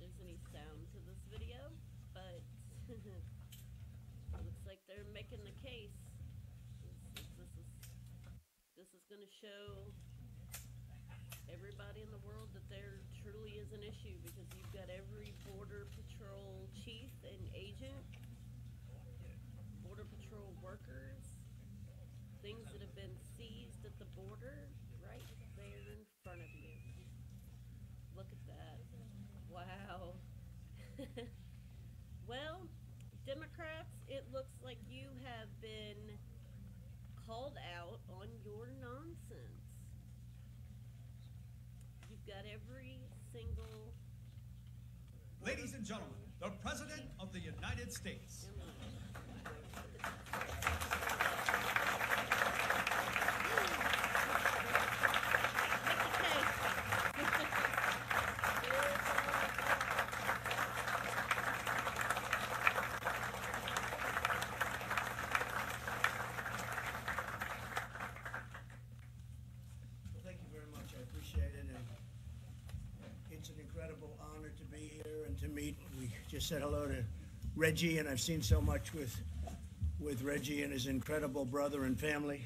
there's any sound to this video, but it looks like they're making the case. This is going to show everybody in the world that there truly is an issue, because you've got every Border Patrol chief and agent, Border Patrol workers, things that have been seized at the border right there in front of you. Look at that. Wow. Well, Democrats, it looks like you have been called out on your nonsense. You've got every single... Ladies and gentlemen, the President of the United States. It's an incredible honor to be here and to meet. We just said hello to Reggie, and I've seen so much with Reggie and his incredible brother and family.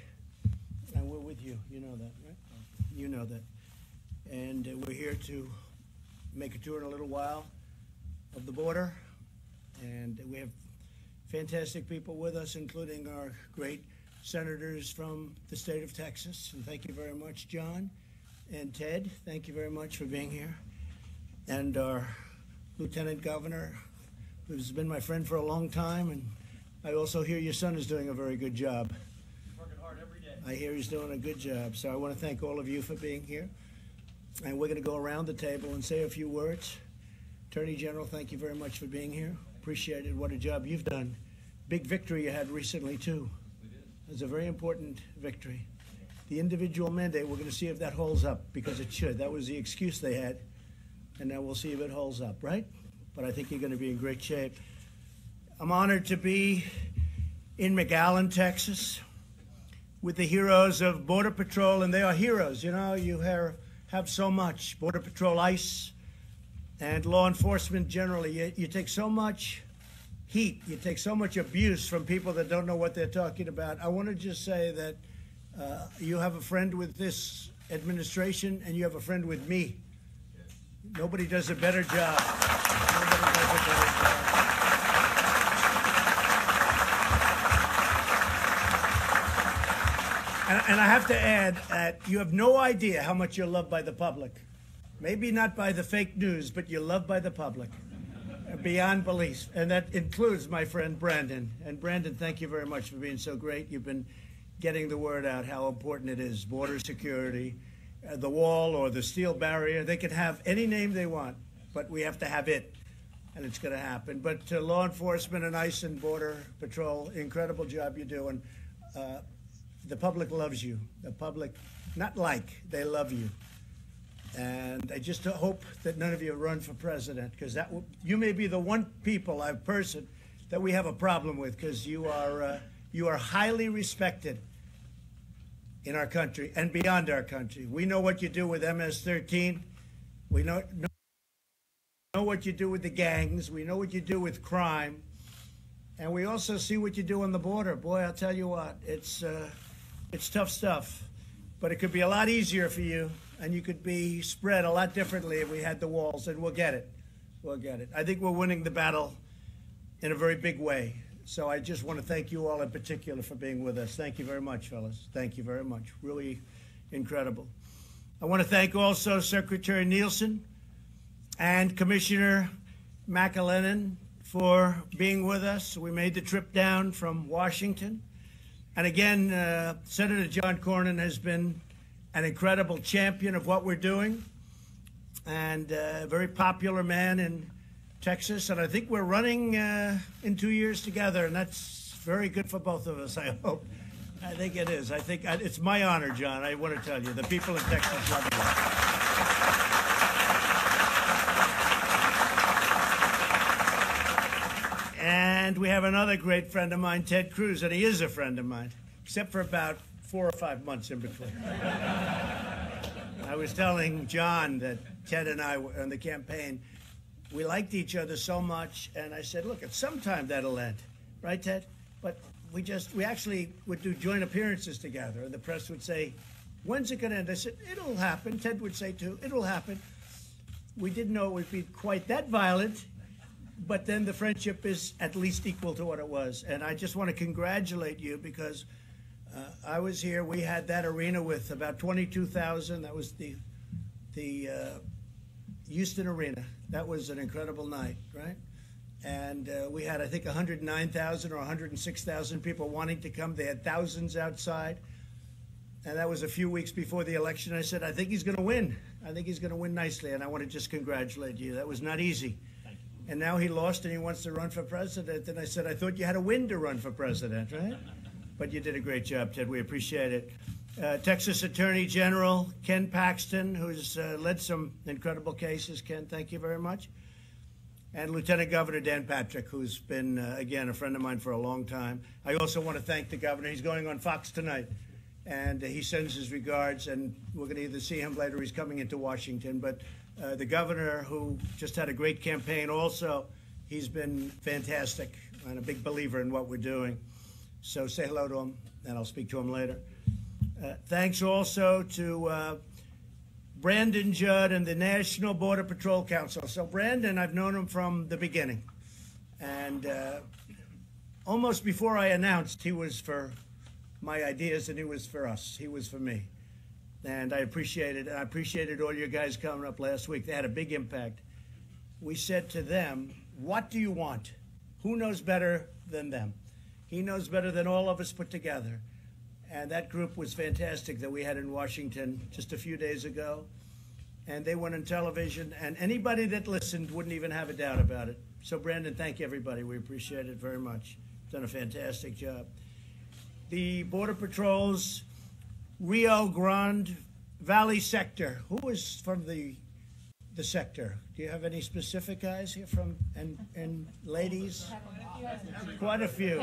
And we're with you. You know that, right? You know that. And we're here to make a tour in a little while of the border. And we have fantastic people with us, including our great senators from the state of Texas. And thank you very much, John and Ted. Thank you very much for being here. And our Lieutenant Governor, who's been my friend for a long time, and I also hear your son is doing a very good job. He's working hard every day. I hear he's doing a good job. So I want to thank all of you for being here. And we're going to go around the table and say a few words. Attorney General, thank you very much for being here. Appreciate it. What a job you've done. Big victory you had recently, too. We did. It was a very important victory. The individual mandate, we're going to see if that holds up, because it should. That was the excuse they had. And now we'll see if it holds up, right? But I think you're going to be in great shape. I'm honored to be in McAllen, Texas, with the heroes of Border Patrol, and they are heroes. You know, you have so much. Border Patrol, ICE, and law enforcement generally. You take so much heat, you take so much abuse from people that don't know what they're talking about. I want to just say that you have a friend with this administration, and you have a friend with me. Nobody does a better job. Nobody does a better job. And I have to add that you have no idea how much you're loved by the public. Maybe not by the fake news, but you're loved by the public. Beyond belief. And that includes my friend Brandon. And Brandon, thank you very much for being so great. You've been getting the word out how important it is. Border security, the wall or the steel barrier. They can have any name they want, but we have to have it, and it's going to happen. But to law enforcement and ICE and Border Patrol, incredible job you're doing. The public loves you. The public, not like, they love you. And I just hope that none of you run for president, because you may be the one person that we have a problem with, because you are highly respected in our country and beyond our country. We know what you do with MS-13. We know what you do with the gangs. We know what you do with crime. And we also see what you do on the border. Boy, I'll tell you what, it's tough stuff. But it could be a lot easier for you, and you could be spread a lot differently if we had the walls, and we'll get it. We'll get it. I think we're winning the battle in a very big way. So I just want to thank you all in particular for being with us. Thank you very much, fellas. Thank you very much. Really incredible. I want to thank also Secretary Nielsen and Commissioner McAllen for being with us. We made the trip down from Washington. And again, Senator John Cornyn has been an incredible champion of what we're doing, and a very popular man in Texas. And I think we're running in 2 years together, and that's very good for both of us, I hope. I think it is. I think it's my honor, John. I want to tell you, the people in Texas love you. And we have another great friend of mine, Ted Cruz, and he is a friend of mine, except for about 4 or 5 months in between. I was telling John that Ted and I were on the campaign. we liked each other so much, and I said, look, at some time that'll end, right, Ted? But we actually would do joint appearances together, and the press would say, when's it going to end? I said, it'll happen. Ted would say, too, it'll happen. We didn't know it would be quite that violent, but then the friendship is at least equal to what it was. And I just want to congratulate you because I was here. We had that arena with about 22,000. That was the Houston Arena. That was an incredible night, right? And we had, I think, 109,000 or 106,000 people wanting to come. They had thousands outside. And that was a few weeks before the election. I said, I think he's going to win. I think he's going to win nicely. And I want to just congratulate you. That was not easy. Thank you. And now he lost and he wants to run for president. And I said, I thought you had to win to run for president, right? But you did a great job, Ted. We appreciate it. Texas Attorney General Ken Paxton, who's led some incredible cases. Ken, thank you very much. And Lieutenant Governor Dan Patrick, who's been, again, a friend of mine for a long time. I also want to thank the governor. He's going on Fox tonight. And he sends his regards, and we're going to either see him later. He's coming into Washington. But the governor, who just had a great campaign also, he's been fantastic and a big believer in what we're doing. So say hello to him, and I'll speak to him later. Thanks also to Brandon Judd and the National Border Patrol Council. So Brandon, I've known him from the beginning. And almost before I announced, he was for my ideas, and he was for us. He was for me. And I appreciated it. I appreciated all you guys coming up last week. They had a big impact. We said to them, what do you want? Who knows better than them? He knows better than all of us put together. And that group was fantastic that we had in Washington just a few days ago. And they went on television, and anybody that listened wouldn't even have a doubt about it. So, Brandon, thank you, everybody. We appreciate it very much. Done a fantastic job. The Border Patrol's Rio Grande Valley sector. Who is from the sector? Do you have any specific guys here from, and ladies? Quite a few.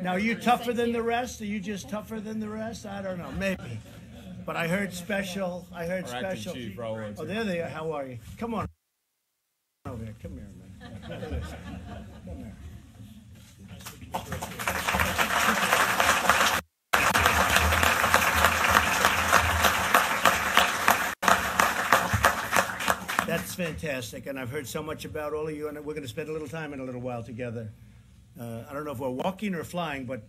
Now, are you tougher than the rest? Are you just tougher than the rest? I don't know. Maybe. But I heard special. I heard special. Chief, oh, there they are. How are you? Come on over here. Come here, man. Look at this. Come here. That's fantastic, and I've heard so much about all of you, and we're going to spend a little time in a little while together. I don't know if we're walking or flying, but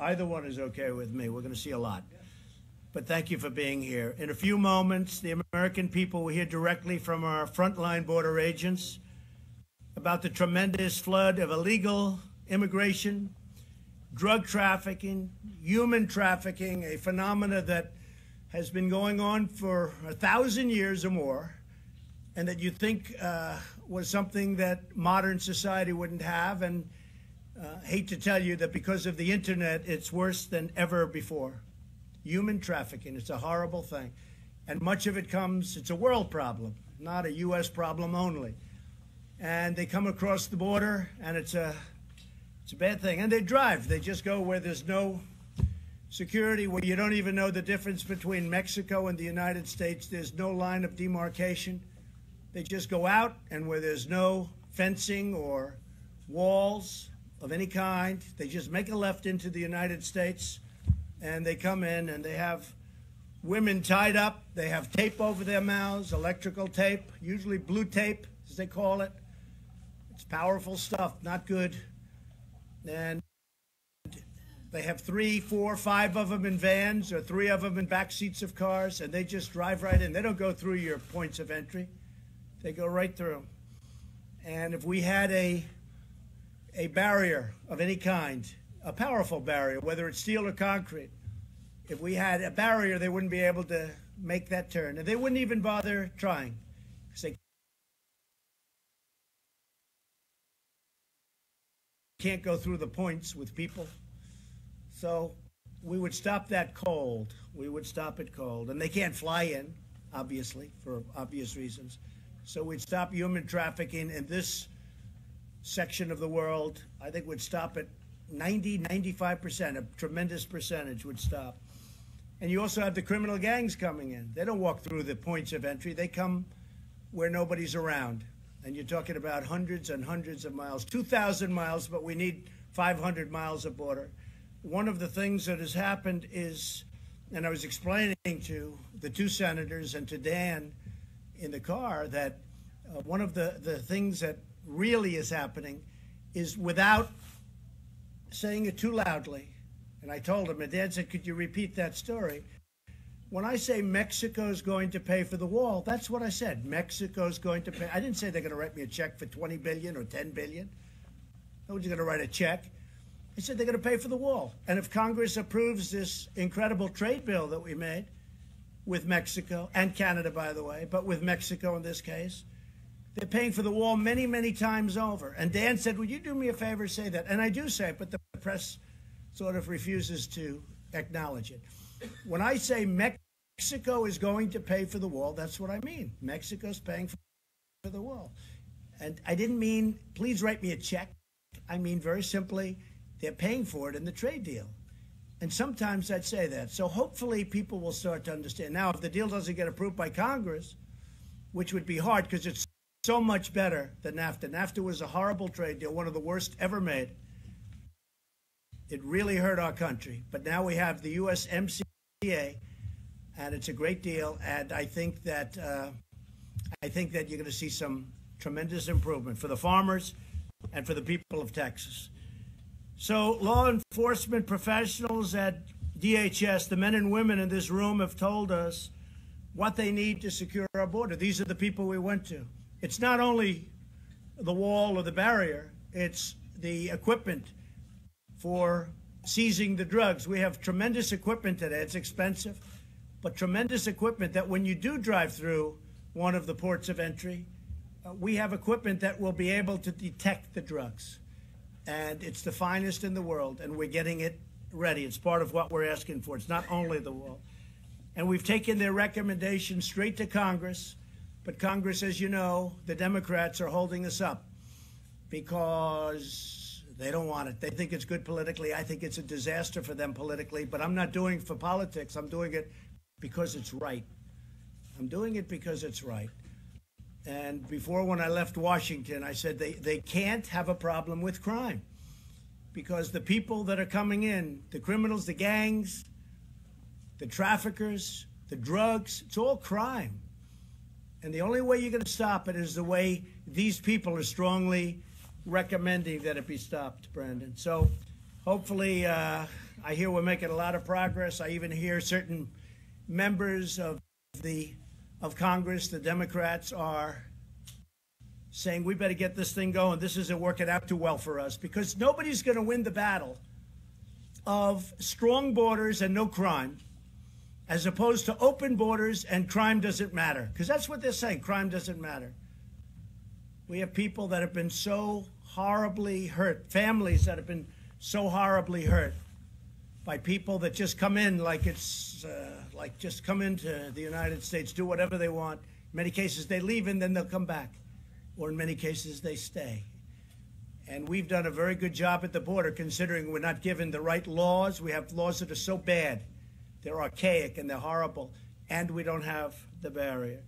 either one is okay with me. We're going to see a lot. But thank you for being here. In a few moments, the American people will hear directly from our frontline border agents about the tremendous flood of illegal immigration, drug trafficking, human trafficking, a phenomena that has been going on for 1,000 years or more, and that you think was something that modern society wouldn't have. And hate to tell you that because of the internet, it's worse than ever before. Human trafficking, it's a horrible thing. And much of it comes, it's a world problem, not a U.S. problem only. And they come across the border, and it's a bad thing. And they drive. They just go where there's no security, where you don't even know the difference between Mexico and the United States. There's no line of demarcation. They just go out, and where there's no fencing or walls of any kind, they just make a left into the United States, and they come in, and they have women tied up. They have tape over their mouths, electrical tape, usually blue tape, as they call it. It's powerful stuff, not good. And they have 3, 4, 5 of them in vans, or 3 of them in back seats of cars, and they just drive right in. They don't go through your points of entry. They go right through. And if we had a barrier of any kind, a powerful barrier, whether it's steel or concrete, if we had a barrier, they wouldn't be able to make that turn. And they wouldn't even bother trying, because they can't go through the points with people. So we would stop that cold. We would stop it cold. And they can't fly in, obviously, for obvious reasons. So we'd stop human trafficking in this section of the world. I think we'd stop at 90, 95%, a tremendous percentage would stop. And you also have the criminal gangs coming in. They don't walk through the points of entry. They come where nobody's around. And you're talking about hundreds and hundreds of miles, 2,000 miles, but we need 500 miles of border. One of the things that has happened is, and I was explaining to the two senators and to Dan in the car, that one of the things that really is happening is, without saying it too loudly, and I told him, and Dan said, could you repeat that story? When I say Mexico's going to pay for the wall, that's what I said. Mexico's going to pay. I didn't say they're going to write me a check for $20 billion or $10 billion. No one's going to write a check. I said they're going to pay for the wall. And if Congress approves this incredible trade bill that we made with Mexico, and Canada, by the way, but with Mexico in this case, they're paying for the wall many, many times over. And Dan said, would you do me a favor, say that? And I do say it, but the press sort of refuses to acknowledge it. When I say Mexico is going to pay for the wall, that's what I mean. Mexico's paying for the wall. And I didn't mean, please write me a check. I mean, very simply, they're paying for it in the trade deal. And sometimes I'd say that. So hopefully people will start to understand. Now, if the deal doesn't get approved by Congress, which would be hard because it's so much better than NAFTA. NAFTA was a horrible trade deal, one of the worst ever made. It really hurt our country. But now we have the USMCA, and it's a great deal. And I think that you're going to see some tremendous improvement for the farmers and for the people of Texas. So law enforcement professionals at DHS, the men and women in this room, have told us what they need to secure our border. These are the people we went to. It's not only the wall or the barrier, it's the equipment for seizing the drugs. We have tremendous equipment today. It's expensive, but tremendous equipment that when you do drive through one of the ports of entry, we have equipment that will be able to detect the drugs. And it's the finest in the world, and we're getting it ready. It's part of what we're asking for. It's not only the wall. And we've taken their recommendation straight to Congress. But Congress, as you know, the Democrats are holding us up because they don't want it. They think it's good politically. I think it's a disaster for them politically. But I'm not doing it for politics. I'm doing it because it's right. I'm doing it because it's right. And before, when I left Washington, I said they can't have a problem with crime because the people that are coming in, the criminals, the gangs, the traffickers, the drugs, it's all crime. And the only way you're going to stop it is the way these people are strongly recommending that it be stopped, Brandon. So hopefully, I hear we're making a lot of progress. I even hear certain members of Congress, the Democrats, are saying we better get this thing going. This isn't working out too well for us because nobody's going to win the battle of strong borders and no crime, as opposed to open borders and crime doesn't matter. Because that's what they're saying, crime doesn't matter. We have people that have been so horribly hurt, families that have been so horribly hurt by people that just come in like it's, like just come into the United States, do whatever they want. In many cases, they leave and then they'll come back. Or in many cases, they stay. And we've done a very good job at the border, considering we're not given the right laws. We have laws that are so bad. They're archaic and they're horrible, and we don't have the barrier.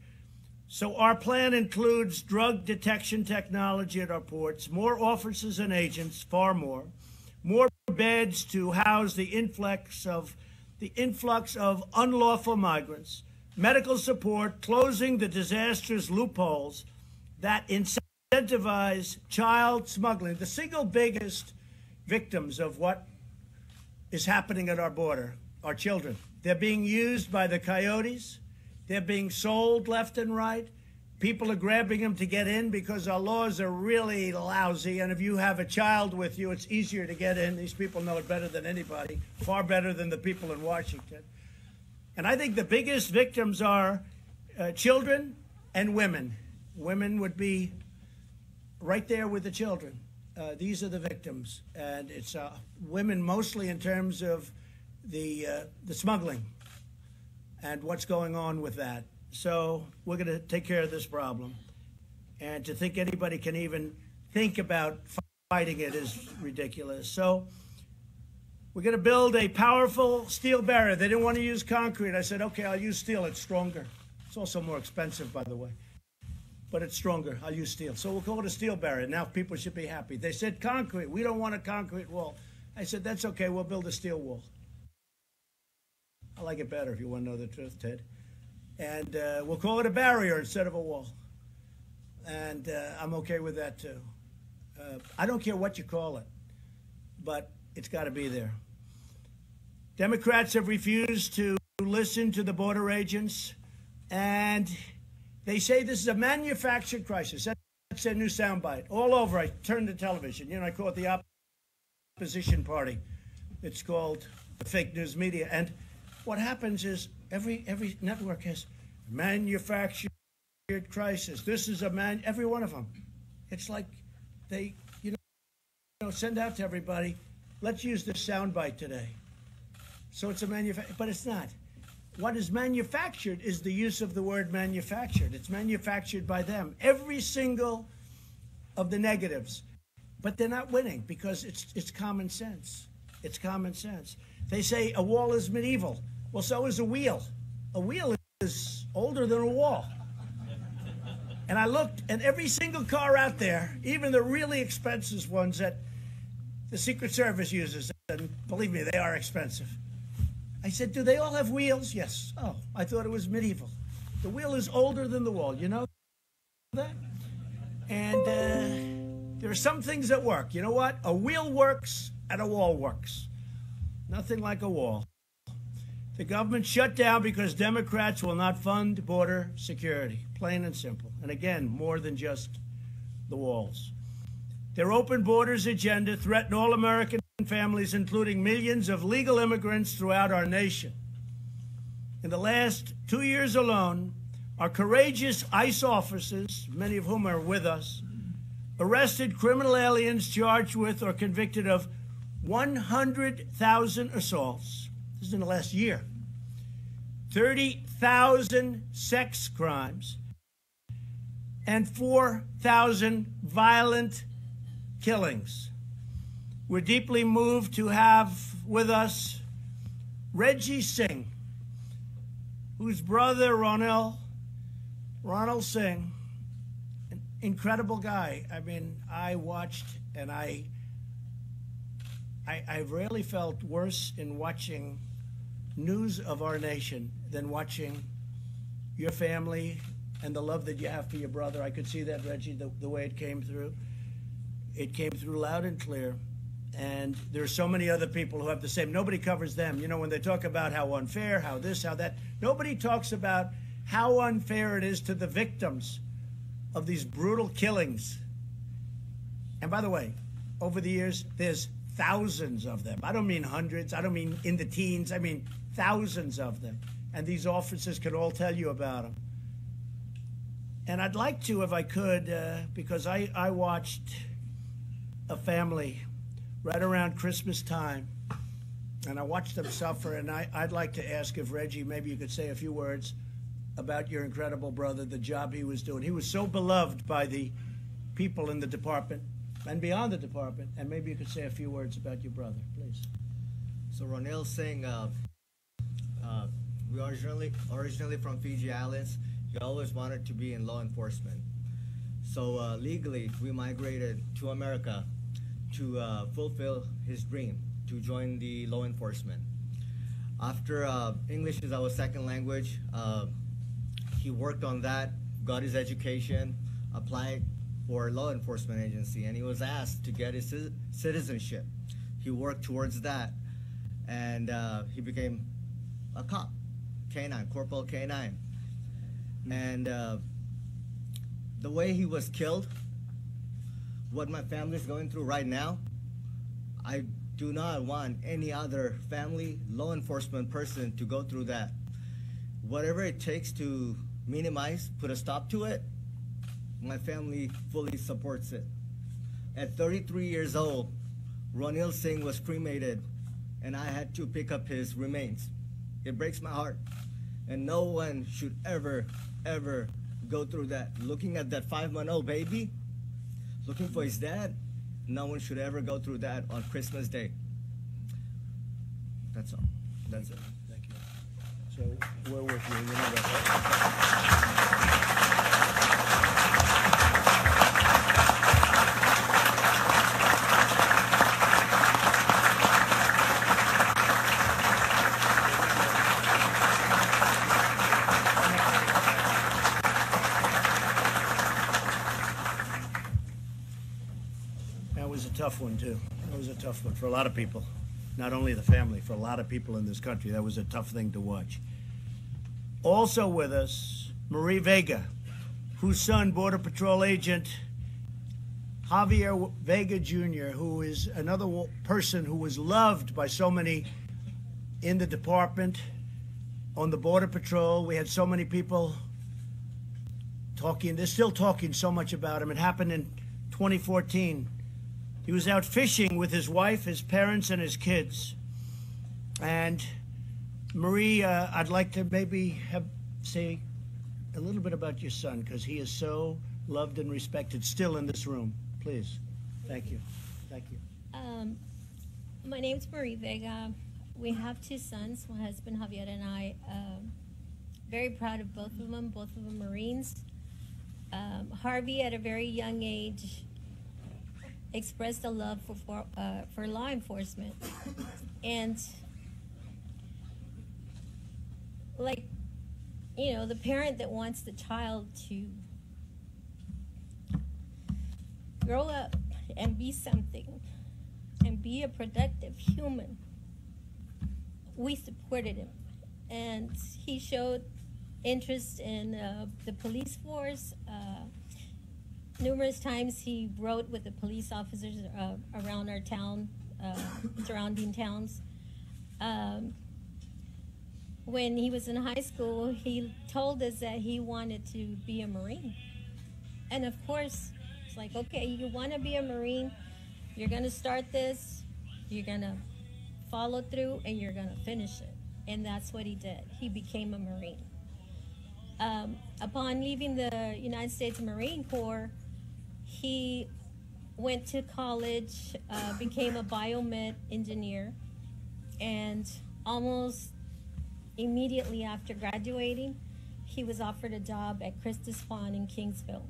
So our plan includes drug detection technology at our ports, more officers and agents, far more beds to house the influx of unlawful migrants, medical support, closing the disastrous loopholes that incentivize child smuggling, the single biggest victims of what is happening at our border. Our children. They're being used by the coyotes. They're being sold left and right. People are grabbing them to get in because our laws are really lousy. And if you have a child with you, it's easier to get in. These people know it better than anybody, far better than the people in Washington. And I think the biggest victims are children and women. Women would be right there with the children. These are the victims. And it's women mostly in terms of the smuggling and what's going on with that. So we're going to take care of this problem. And to think anybody can even think about fighting it is ridiculous. So we're going to build a powerful steel barrier. They didn't want to use concrete. I said, okay, I'll use steel. It's stronger. It's also more expensive, by the way. but it's stronger. I'll use steel. So we'll call it a steel barrier. Now people should be happy. They said concrete. We don't want a concrete wall. I said, that's okay. We'll build a steel wall. I like it better if you want to know the truth, Ted. And we'll call it a barrier instead of a wall. And I'm okay with that, too. I don't care what you call it, but it's got to be there. Democrats have refused to listen to the border agents, and they say this is a manufactured crisis. That's their new soundbite. All over, I turn the television. You know, I call it the opposition party. It's called the fake news media. And what happens is every network has manufactured crisis. This is every one of them. It's like they, send out to everybody, let's use this soundbite today. So it's a but it's not. What is manufactured is the use of the word manufactured. It's manufactured by them. Every single of the negatives. But they're not winning because it's common sense. It's common sense. They say a wall is medieval. Well, so is a wheel. A wheel is older than a wall. And I looked, and every single car out there, even the really expensive ones that the Secret Service uses, and believe me, they are expensive. I said, do they all have wheels? Yes. Oh, I thought it was medieval. The wheel is older than the wall. You know that? And there are some things that work. You know what? A wheel works and a wall works. Nothing like a wall. The government shut down because Democrats will not fund border security. Plain and simple. And again, more than just the walls. Their open borders agenda threatened all American families, including millions of legal immigrants throughout our nation. In the last 2 years alone, our courageous ICE officers, many of whom are with us, arrested criminal aliens charged with or convicted of 100,000 assaults. This is in the last year. 30,000 sex crimes and 4,000 violent killings. We're deeply moved to have with us Reggie Singh, whose brother Ronald Singh, an incredible guy. I mean, I watched and I rarely felt worse in watching news of our nation than watching your family and the love that you have for your brother. I could see that, Reggie, the way it came through. It came through loud and clear. And there are so many other people who have the same. Nobody covers them. You know, when they talk about how unfair, how this, how that, nobody talks about how unfair it is to the victims of these brutal killings. And by the way, over the years, there's thousands of them. I don't mean hundreds. I don't mean in the teens. I mean thousands of them. And these officers could all tell you about them. And I'd like to, if I could, because I watched a family right around Christmas time, and I watched them suffer, and I'd like to ask if Reggie, maybe you could say a few words about your incredible brother, the job he was doing. He was so beloved by the people in the department and beyond the department, and maybe you could say a few words about your brother, please. So Ronil Singh, we originally from Fiji Islands. He always wanted to be in law enforcement. So legally, we migrated to America to fulfill his dream, to join the law enforcement. After English is our second language, he worked on that, got his education, applied for a law enforcement agency, and he was asked to get his citizenship. He worked towards that, and he became a cop, K9, Corporal K9. And the way he was killed, what my family is going through right now, I do not want any other family, law enforcement person to go through that. Whatever it takes to minimize, put a stop to it, my family fully supports it. At 33 years old, Ronil Singh was cremated, and I had to pick up his remains. It breaks my heart. And no one should ever, ever go through that. Looking at that 5-month-old baby, looking for his dad, no one should ever go through that on Christmas Day. That's all. That's it. Thank you. So we're with you. You know that. one, too. That was a tough one for a lot of people. Not only the family, for a lot of people in this country. That was a tough thing to watch. Also with us, Marie Vega, whose son, Border Patrol agent Javier Vega Jr., who is another person who was loved by so many in the department, on the Border Patrol. We had so many people talking. They're still talking so much about him. It happened in 2014. He was out fishing with his wife, his parents, and his kids. And Marie, I'd like to maybe say a little bit about your son, because he is so loved and respected still in this room. Please. Thank you. Thank you. My name's Marie Vega. We have 2 sons, my husband Javier and I. Very proud of both of them Marines. Harvey, at a very young age, expressed a love for law enforcement. And like, you know, the parent that wants the child to grow up and be something and be a productive human, we supported him. And he showed interest in the police force. Numerous times he rode with the police officers around our town, surrounding towns. When he was in high school, he told us that he wanted to be a Marine. And of course, it's like, okay, you want to be a Marine, you're going to start this, you're going to follow through, and you're going to finish it. And that's what he did. He became a Marine. Upon leaving the United States Marine Corps, he went to college, became a biomed engineer, and almost immediately after graduating, he was offered a job at Christus Spawn in Kingsville.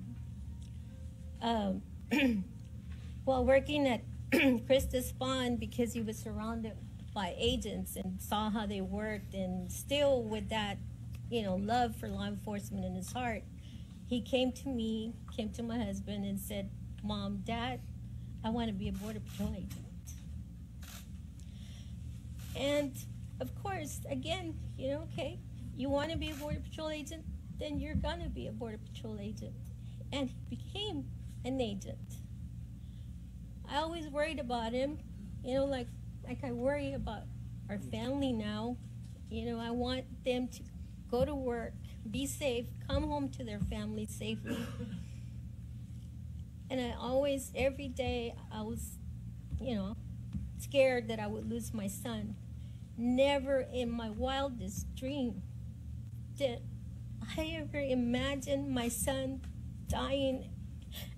While working at Christus Spawn, because he was surrounded by agents and saw how they worked, and still with that, you know, love for law enforcement in his heart, he came to me, came to my husband and said, Mom, Dad, I want to be a Border Patrol agent. And of course, again, you know, okay, you want to be a Border Patrol agent, then you're going to be a Border Patrol agent. And he became an agent. I always worried about him, you know, like I worry about our family now. You know, I want them to go to work, be safe, come home to their family safely. And I always, every day, I was, you know, scared that I would lose my son. Never in my wildest dream did I ever imagine my son dying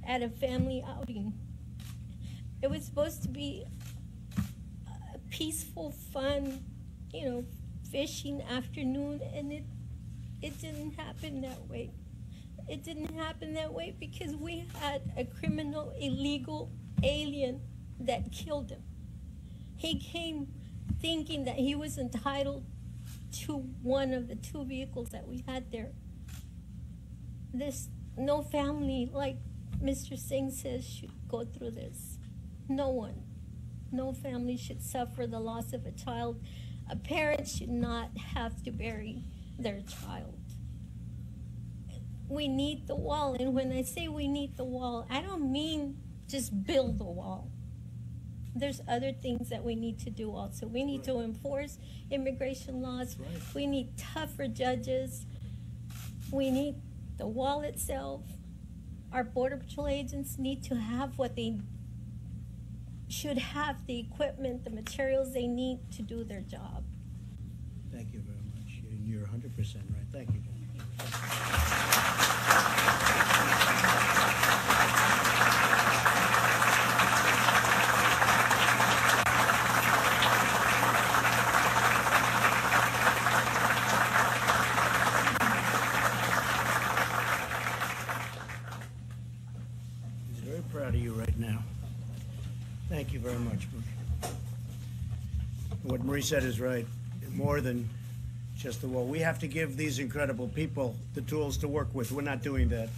at a family outing. It was supposed to be a peaceful, fun, you know, fishing afternoon, and it didn't happen that way. It didn't happen that way because we had a criminal, illegal alien that killed him. He came thinking that he was entitled to one of the 2 vehicles that we had there. There's no family, like Mr. Singh says, should go through this. No one. No family should suffer the loss of a child. A parent should not have to bury their child. We need the wall, and when I say we need the wall, I don't mean just build a wall. There's other things that we need to do also. We need to enforce immigration laws. Right. We need tougher judges. We need the wall itself. Our Border Patrol agents need to have what they should have, the equipment, the materials they need to do their job. Thank you very much. You're 100% right. Thank you. He's very proud of you right now. Thank you very much, Marie. What Marie said is right. More than just the wall. We have to give these incredible people the tools to work with. We're not doing that.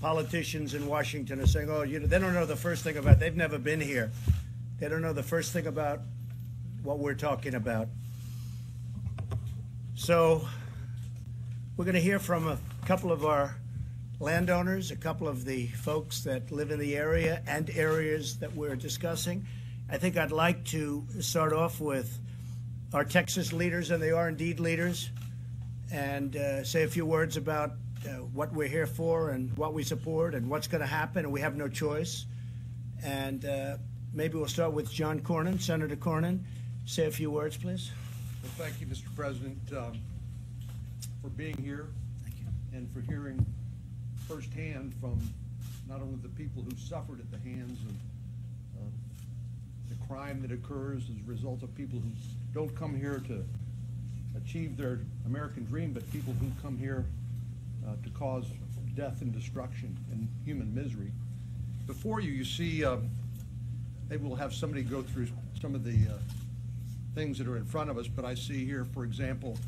Politicians in Washington are saying, oh, they don't know the first thing about, they've never been here. They don't know the first thing about what we're talking about. So we're going to hear from a couple of our landowners, a couple of the folks that live in the area and areas that we're discussing. I think I'd like to start off with our Texas leaders, and they are indeed leaders, and say a few words about what we're here for and what we support and what's going to happen, and we have no choice. And maybe we'll start with John Cornyn. Senator Cornyn, say a few words, please. Well, thank you, Mr. President, for being here. Thank you. And for hearing firsthand from not only the people who suffered at the hands of the crime that occurs as a result of people who don't come here to achieve their American dream, but people who come here to cause death and destruction and human misery. Before you, you see, maybe we'll have somebody go through some of the things that are in front of us, but I see here, for example,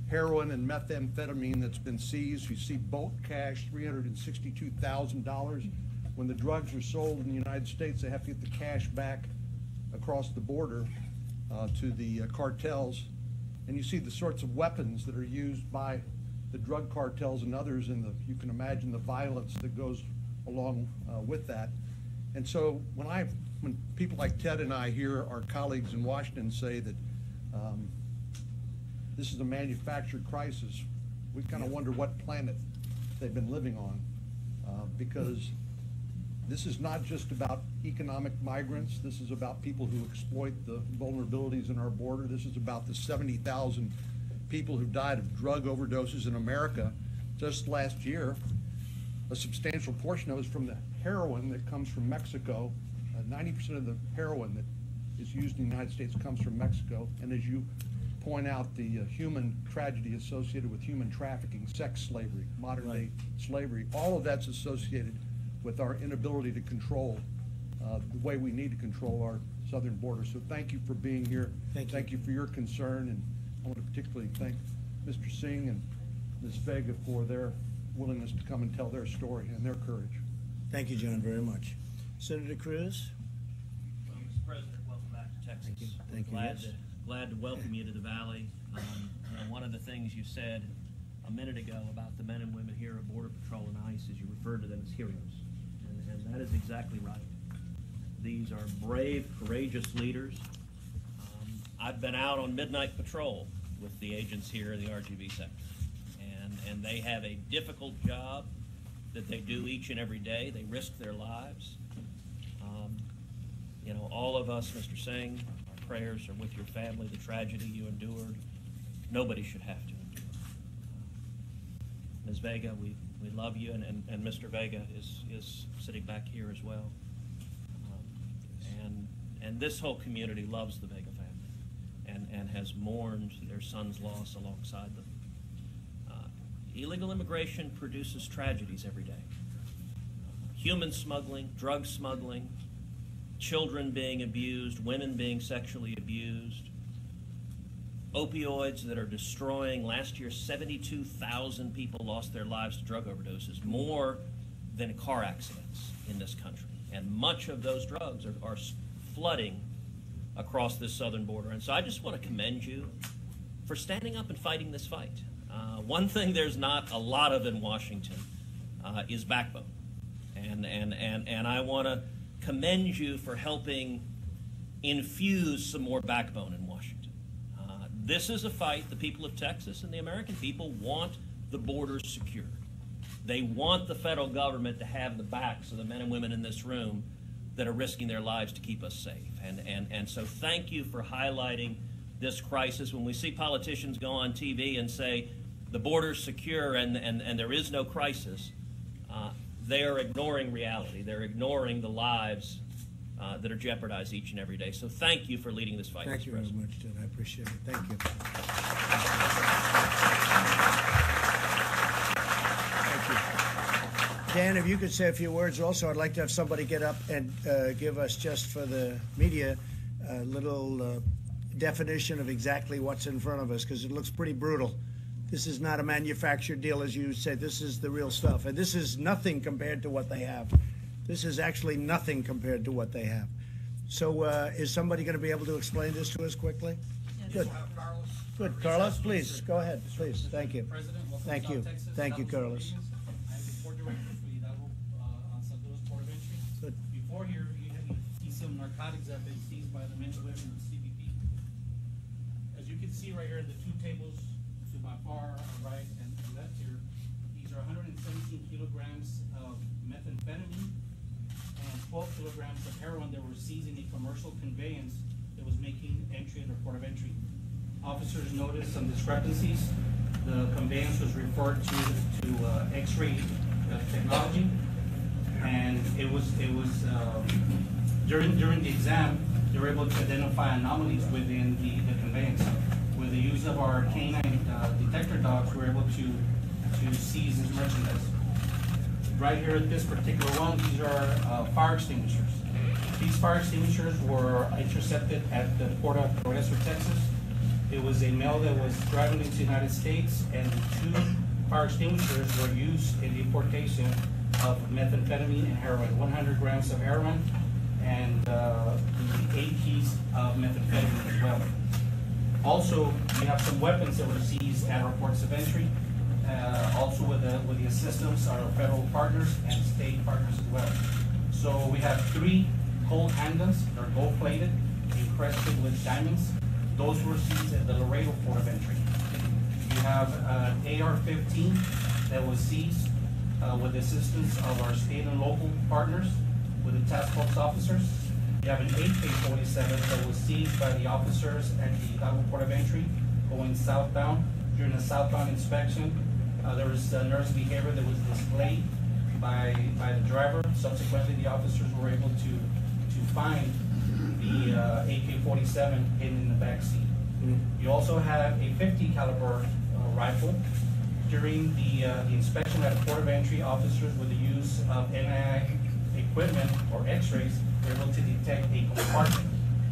heroin and methamphetamine that's been seized. You see bulk cash, $362,000. When the drugs are sold in the United States, they have to get the cash back across the border to the cartels. And you see the sorts of weapons that are used by the drug cartels and others, and you can imagine the violence that goes along with that. And so when people like Ted and I hear our colleagues in Washington say that this is a manufactured crisis, we kind of wonder what planet they've been living on, because this is not just about economic migrants. This is about people who exploit the vulnerabilities in our border. This is about the 70,000 people who died of drug overdoses in America just last year. A substantial portion of it is from the heroin that comes from Mexico. 90% of the heroin that is used in the United States comes from Mexico. And as you point out, the human tragedy associated with human trafficking, sex slavery, modern day slavery, all of that's associated with our inability to control the way we need to control our southern border. So thank you for being here. Thank you for your concern, and I want to particularly thank Mr. Singh and Ms. Vega for their willingness to come and tell their story and their courage. Thank you, John, very much. Senator Cruz? Well, Mr. President, welcome back to Texas. Thank you. Thank you. Glad to welcome you to the Valley. One of the things you said a minute ago about the men and women here at Border Patrol and ICE is you referred to them as heroes. And that is exactly right. These are brave, courageous leaders. I've been out on midnight patrol with the agents here in the RGB sector. And they have a difficult job that they do each and every day. They risk their lives. All of us, Mr. Singh, our prayers are with your family, the tragedy you endured. Nobody should have to endure. Ms. Vega, we love you, and Mr. Vega is sitting back here as well. And this whole community loves the Vega family and has mourned their son's loss alongside them. Illegal immigration produces tragedies every day. Human smuggling, drug smuggling, children being abused, women being sexually abused, opioids that are destroying. Last year, 72,000 people lost their lives to drug overdoses, more than car accidents in this country. And much of those drugs are flooding across this southern border. And so I just want to commend you for standing up and fighting this fight. One thing there's not a lot of in Washington is backbone. And I want to commend you for helping infuse some more backbone in Washington. This is a fight the people of Texas and the American people want the borders secured. They want the federal government to have the backs of the men and women in this room that are risking their lives to keep us safe. And so thank you for highlighting this crisis. When we see politicians go on TV and say the border's secure and there is no crisis, they are ignoring reality. They're ignoring the lives that are jeopardized each and every day. So thank you for leading this fight. Thank you very much, Ted. I appreciate it. Thank you. Thank you. Dan, if you could say a few words also, I'd like to have somebody get up and give us, just for the media, a little definition of exactly what's in front of us, because it looks pretty brutal. This is not a manufactured deal, as you say. This is the real stuff. And this is nothing compared to what they have. This is actually nothing compared to what they have. So is somebody going to be able to explain this to us quickly? Good. Good. Carlos, please, go ahead. Please. Thank you. Thank you. Thank you, Carlos. I'm the board director for Hidalgo on San Luis Port of Entry. Good. Before here, you see some narcotics that have been seized by the mental women and CBP. As you can see right here, the two tables to my far right and left here, these are 117 kilograms of methamphetamine and 12 kilograms of heroin that were seized in a commercial conveyance that was making entry at the port of entry. Officers noticed some discrepancies. The conveyance was referred to X-ray technology, and it was during the exam they were able to identify anomalies within the conveyance. With the use of our canine detector dogs, we were able to seize this merchandise. Right here at this particular one, these are fire extinguishers. These fire extinguishers were intercepted at the port of Progreso, Texas. It was a male that was driving into the United States, and two fire extinguishers were used in the importation of methamphetamine and heroin, 100 grams of heroin and 8 keys of methamphetamine as well. Also, we have some weapons that were seized at our ports of entry, also with the assistance of our federal partners and state partners as well. So we have 3 gold handguns. They're gold-plated, encrusted with diamonds. Those were seized at the Laredo port of entry. You have an AR-15 that was seized with the assistance of our state and local partners, with the task force officers. You have an AK-47 that was seized by the officers at the Hidalgo port of entry going southbound. During the southbound inspection, there was nervous behavior that was displayed by the driver. Subsequently, the officers were able to find the AK-47 in the back seat. You also have a 50 caliber rifle. During the inspection at the port of entry, officers with the use of NII equipment or X-rays were able to detect a compartment.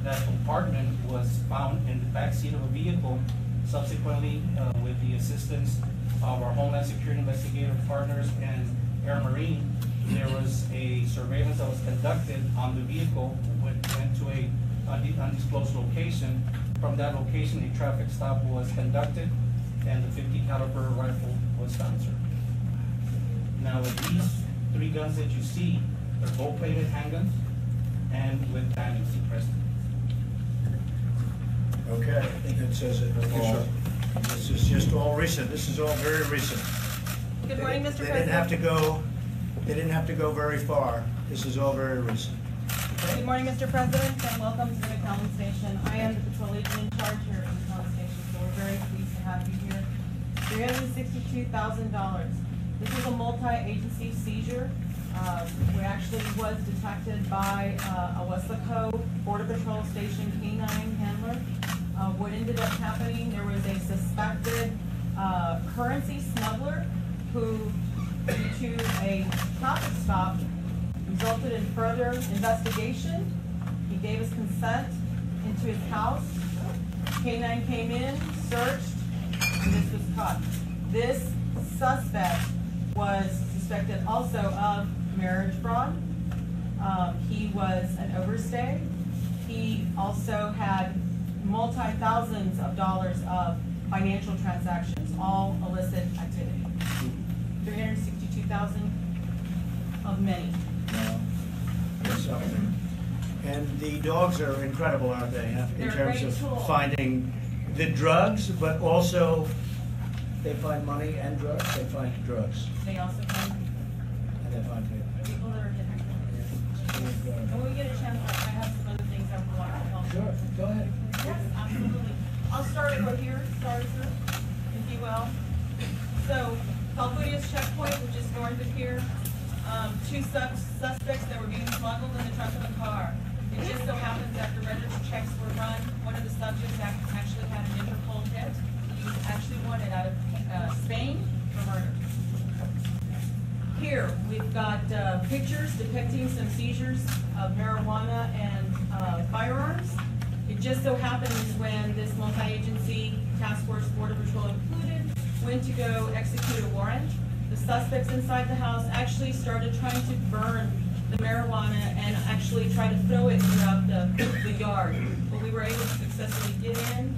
That compartment was found in the back seat of a vehicle. Subsequently, with the assistance of our Homeland Security investigative partners and Air Marine, there was a surveillance that was conducted on the vehicle, went to a undisclosed location. From that location, a traffic stop was conducted, and the 50 caliber rifle was found, sir. Now, with these 3 guns that you see, they're gold-plated handguns and with diamonds present. Okay, I think that says it all. This is just all recent. This is all very recent. Good morning, Mr. They President. They didn't have to go very far. This is all very recent. Good morning, Mr. President, and welcome to the McAllen Station. I am the patrol agent in charge here at the McAllen Station, so we're very pleased to have you here. $362,000. This is a multi-agency seizure. It actually was detected by a Weslaco Border Patrol Station K-9 handler. What ended up happening, there was a suspected currency smuggler who, due to a traffic stop, resulted in further investigation. He gave us consent into his house. K-9 came in, searched, and this was caught. This suspect was suspected also of marriage fraud. He was an overstay. He also had multi-thousands of dollars of financial transactions, all illicit activity. 362,000 of many. And the dogs are incredible, aren't they? In They're a terms great of tool. finding the drugs, but also they find money and drugs. They find drugs. They also find And they find people. people that are hidden. And when we get a chance, I have some other things I want to tell you. Sure, go ahead. Yes, absolutely. I'll start it right here, sir, if you will. So, Calpuria's checkpoint, which is north of here, 2 suspects that were being smuggled in the trunk of a car. It just so happens after register checks were run, one of the subjects actually had an Interpol hit. He was actually wanted out of Spain for murder. Here, we've got pictures depicting some seizures of marijuana and firearms. It just so happens when this multi-agency task force Border Patrol included went to go execute a warrant. The suspects inside the house actually started trying to burn the marijuana and actually try to throw it throughout the yard. But we were able to successfully get in,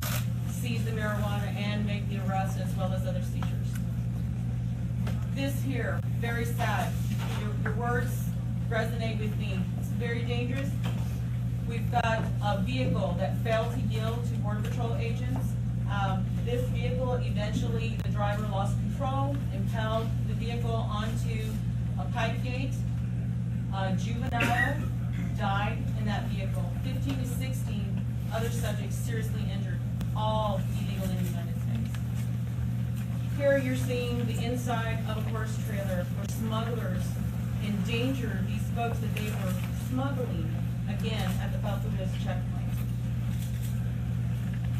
seize the marijuana, and make the arrest as well as other seizures. This here, very sad. Your words resonate with me. It's very dangerous. We've got a vehicle that failed to yield to Border Patrol agents. This vehicle, eventually, the driver lost control, impelled the vehicle onto a pipe gate. A juvenile died in that vehicle. 15 to 16 other subjects seriously injured, all illegal in the United States. Here you're seeing the inside of a horse trailer where smugglers endangered these folks that they were smuggling, again, at the Papudas checkpoint.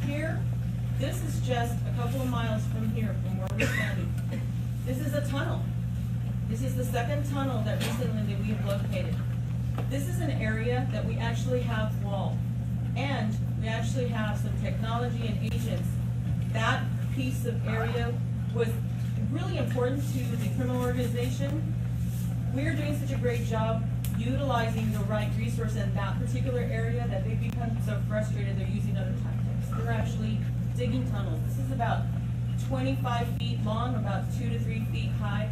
Here, this is just a couple of miles from here, from where we're standing. This is a tunnel. This is the second tunnel that recently that we have located. This is an area that we actually have wall, and we actually have some technology and agents. That piece of area was really important to the criminal organization. We are doing such a great job utilizing the right resource in that particular area that they've become so frustrated they're using other tactics. They're actually digging tunnels. This is about 25 feet long, about 2 to 3 feet high.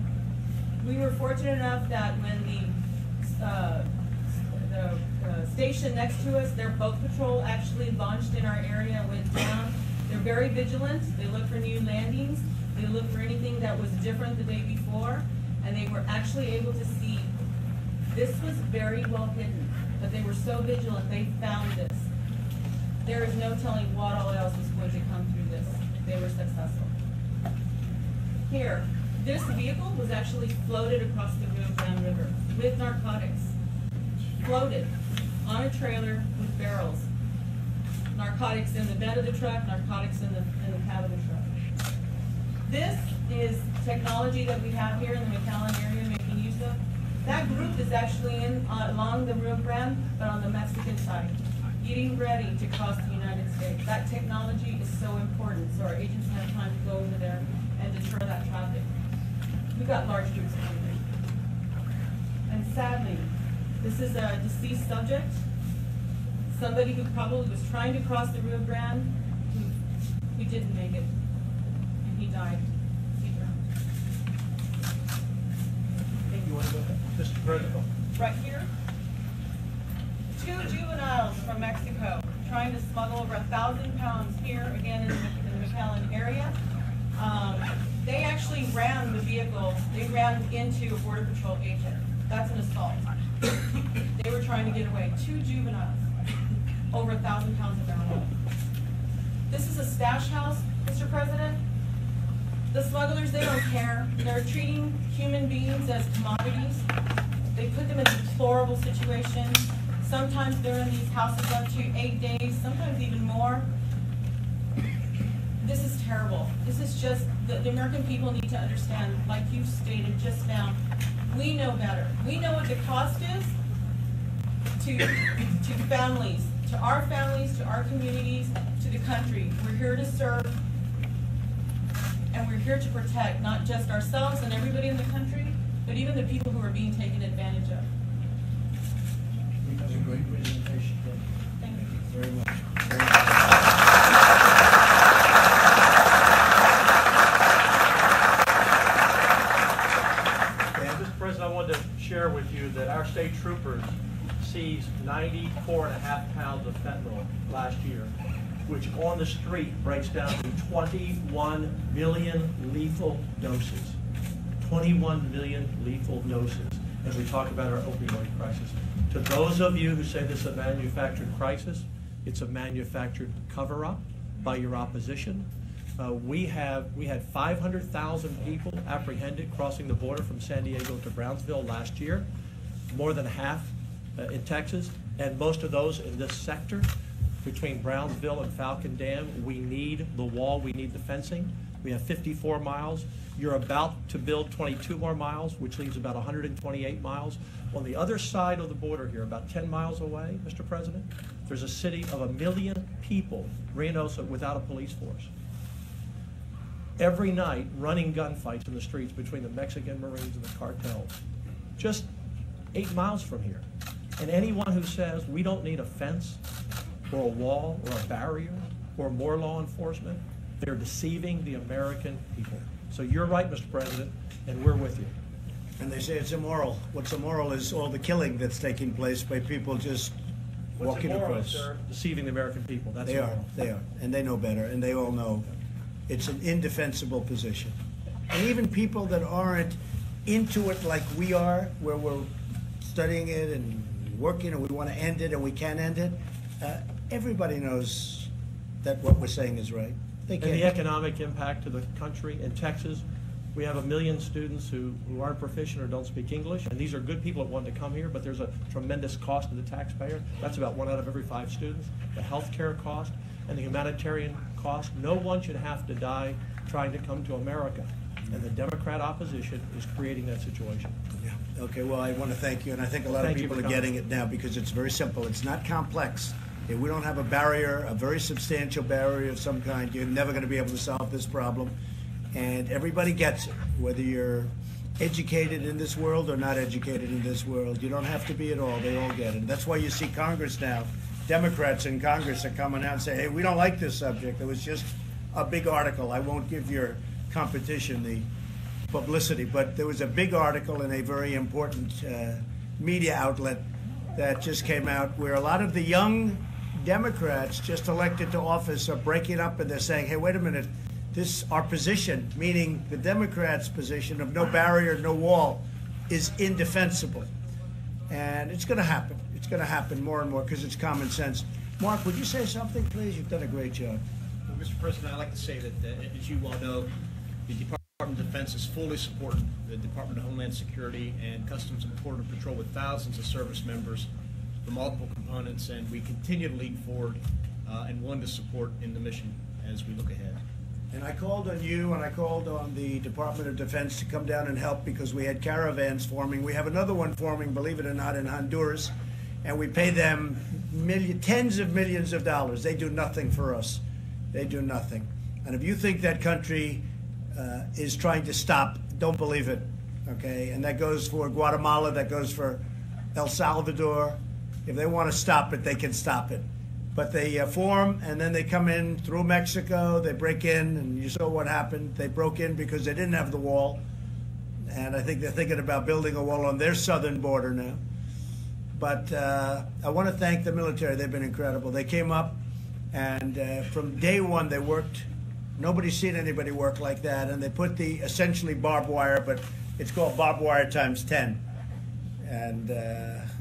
We were fortunate enough that when the station next to us, their boat patrol actually launched in our area and went down. They're very vigilant. They look for new landings. They look for anything that was different the day before, and they were actually able to see. This was very well hidden, but they were so vigilant, they found this. There is no telling what all else was going to come through this. They were successful. Here, this vehicle was actually floated across the Rio Grande River with narcotics. Floated on a trailer with barrels. Narcotics in the bed of the truck, narcotics in the cab of the truck. This is technology that we have here in the McAllen area making use of. That group is actually along the Rio Grande, but on the Mexican side, getting ready to cross the United States. That technology is so important, so our agents have time to go over there and deter that traffic. We've got large groups coming in. And sadly, this is a deceased subject, somebody who probably was trying to cross the Rio Grande, who didn't make it, and he died. He drowned. You want to go ahead? Mr. President. Right here, 2 juveniles from Mexico trying to smuggle over 1,000 pounds here, again in the McAllen area. They actually ran the vehicle, they ran into a Border Patrol agent. That's an assault. They were trying to get away. 2 juveniles, over 1,000 pounds of marijuana. This is a stash house, Mr. President. The smugglers, they don't care. They're treating human beings as commodities. They put them in deplorable situations. Sometimes they're in these houses up to 8 days, sometimes even more. This is terrible. This is just, the American people need to understand, like you stated just now, we know better. We know what the cost is to families, to our communities, to the country. We're here to serve, and we're here to protect not just ourselves and everybody in the country, but even the people who are being taken advantage of. That was a great presentation. Thank you. Very much. Mr. President, I wanted to share with you that our state troopers seized 94.5 pounds of fentanyl last year, which on the street breaks down to 21 million lethal doses. 21 million lethal doses as we talk about our opioid crisis. To those of you who say this is a manufactured crisis, it's a manufactured cover-up by your opposition. We had 500,000 people apprehended crossing the border from San Diego to Brownsville last year, more than half in Texas, and most of those in this sector between Brownsville and Falcon Dam. We need the wall, we need the fencing. We have 54 miles. You're about to build 22 more miles, which leaves about 128 miles. On the other side of the border here, about 10 miles away, Mr. President, there's a city of 1 million people, Reynosa, without a police force. every night running gunfights in the streets between the Mexican Marines and the cartels, just 8 miles from here. And anyone who says we don't need a fence or a wall or a barrier or more law enforcement, they're deceiving the American people. So you're right, Mr. President, and we're with you. And they say it's immoral. What's immoral is all the killing that's taking place by people just walking across. Sir, deceiving the American people. That's They are, immoral. they are, and they know better, and they all know it's an indefensible position. And even people that aren't into it like we are, where we're studying it and working and we want to end it and we can end it, everybody knows that what we're saying is right. They And can't. the economic impact to the country. In Texas, we have 1 million students who aren't proficient or don't speak English, and these are good people that want to come here, but there's a tremendous cost to the taxpayer. That's about 1 out of every 5 students. The health care cost and the humanitarian cost. No one should have to die trying to come to America, and the Democrat opposition is creating that situation. Yeah. Okay, well, I want to thank you, and I think a lot of Thank you people for are coming. getting it now because it's very simple. It's not complex. If we don't have a barrier, a very substantial barrier of some kind, you're never going to be able to solve this problem. And everybody gets it, whether you're educated in this world or not educated in this world. You don't have to be at all. They all get it. And that's why you see Congress now. Democrats in Congress are coming out and say, hey, we don't like this subject. It was just a big article. I won't give your competition the publicity, but there was a big article in a very important media outlet that just came out where a lot of the young Democrats just elected to office are breaking up, and they're saying, hey, wait a minute, our position, meaning the Democrats' position of no barrier, no wall, is indefensible. And it's going to happen. It's going to happen more and more because it's common sense. Mark, would you say something, please? You've done a great job. Well, Mr. President, I'd like to say that, as you well know, the Department of Defense is fully supporting the Department of Homeland Security and Customs and Border Patrol with thousands of service members for multiple components, and we continue to lead forward and want to support in the mission as we look ahead. And I called on you and I called on the Department of Defense to come down and help because we had caravans forming. We have another one forming, believe it or not, in Honduras, and we pay them tens of millions of dollars. They do nothing for us. They do nothing. And if you think that country is trying to stop, don't believe it, okay? And that goes for Guatemala, that goes for El Salvador. If they want to stop it, they can stop it. But they form, and then they come in through Mexico, they break in, and you saw what happened. They broke in because they didn't have the wall, and I think they're thinking about building a wall on their southern border now. But I want to thank the military. They've been incredible. They came up, and from day one they worked. Nobody's seen anybody work like that, and they put the essentially barbed wire, but it's called barbed wire times 10. And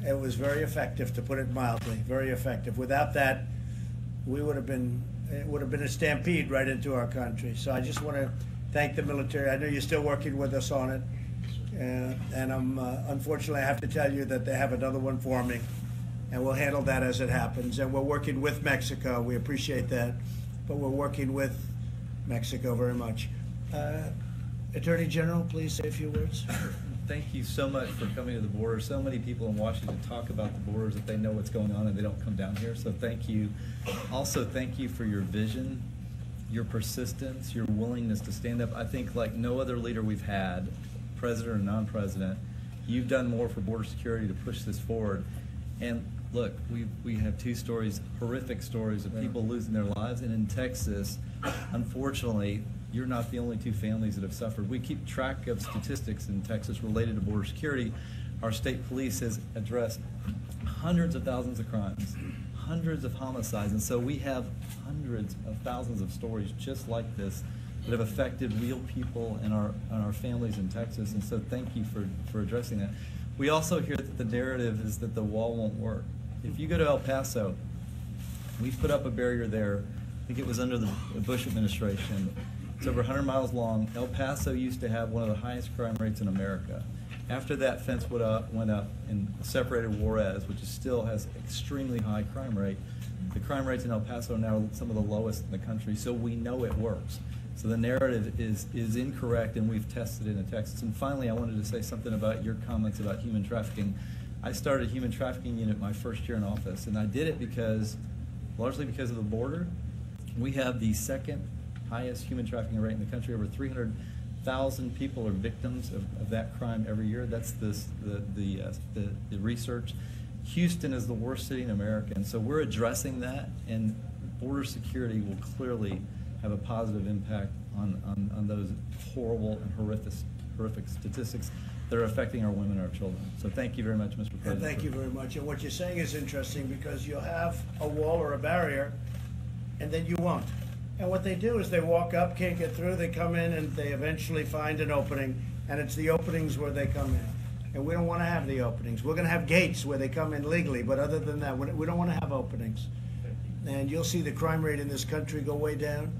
it was very effective, to put it mildly, very effective. Without that, it would have been a stampede right into our country. So I just want to thank the military. I know you're still working with us on it. And unfortunately, I have to tell you that they have another one forming, and we'll handle that as it happens. And we're working with Mexico. We appreciate that, but we're working with Mexico very much. Attorney General, please say a few words. Thank you so much for coming to the border. So many people in Washington talk about the borders that they know what's going on and they don't come down here. So thank you. Also, thank you for your vision, your persistence, your willingness to stand up. I think like no other leader we've had, president or non-president, you've done more for border security to push this forward. And look, we have 2 stories, horrific stories of people losing their lives. And in Texas, unfortunately, you're not the only 2 families that have suffered. We keep track of statistics in Texas related to border security. Our state police has addressed hundreds of thousands of crimes, hundreds of homicides, and so we have hundreds of thousands of stories just like this that have affected real people and our families in Texas, and so thank you for addressing that. We also hear that the narrative is that the wall won't work. If you go to El Paso, we've put up a barrier there. I think it was under the Bush administration. It's over 100 miles long. El Paso used to have one of the highest crime rates in America. After that fence went up and separated Juarez, which still has extremely high crime rate, the crime rates in El Paso are now some of the lowest in the country, so we know it works. So the narrative is incorrect, and we've tested it in Texas. And finally, I wanted to say something about your comments about human trafficking. I started a human trafficking unit my first year in office, and I did it largely because of the border. We have the second highest human trafficking rate in the country. Over 300,000 people are victims of that crime every year. That's the research. Houston is the worst city in America, and so we're addressing that, and border security will clearly have a positive impact on those horrible and horrific statistics that are affecting our women and our children. So thank you very much, Mr. President. And thank you very much. And what you're saying is interesting, because you'll have a wall or a barrier, and then you won't. And what they do is they walk up, can't get through, they come in, and they eventually find an opening, and it's the openings where they come in. And we don't want to have the openings. We're going to have gates where they come in legally, but other than that, we don't want to have openings. And you'll see the crime rate in this country go way down.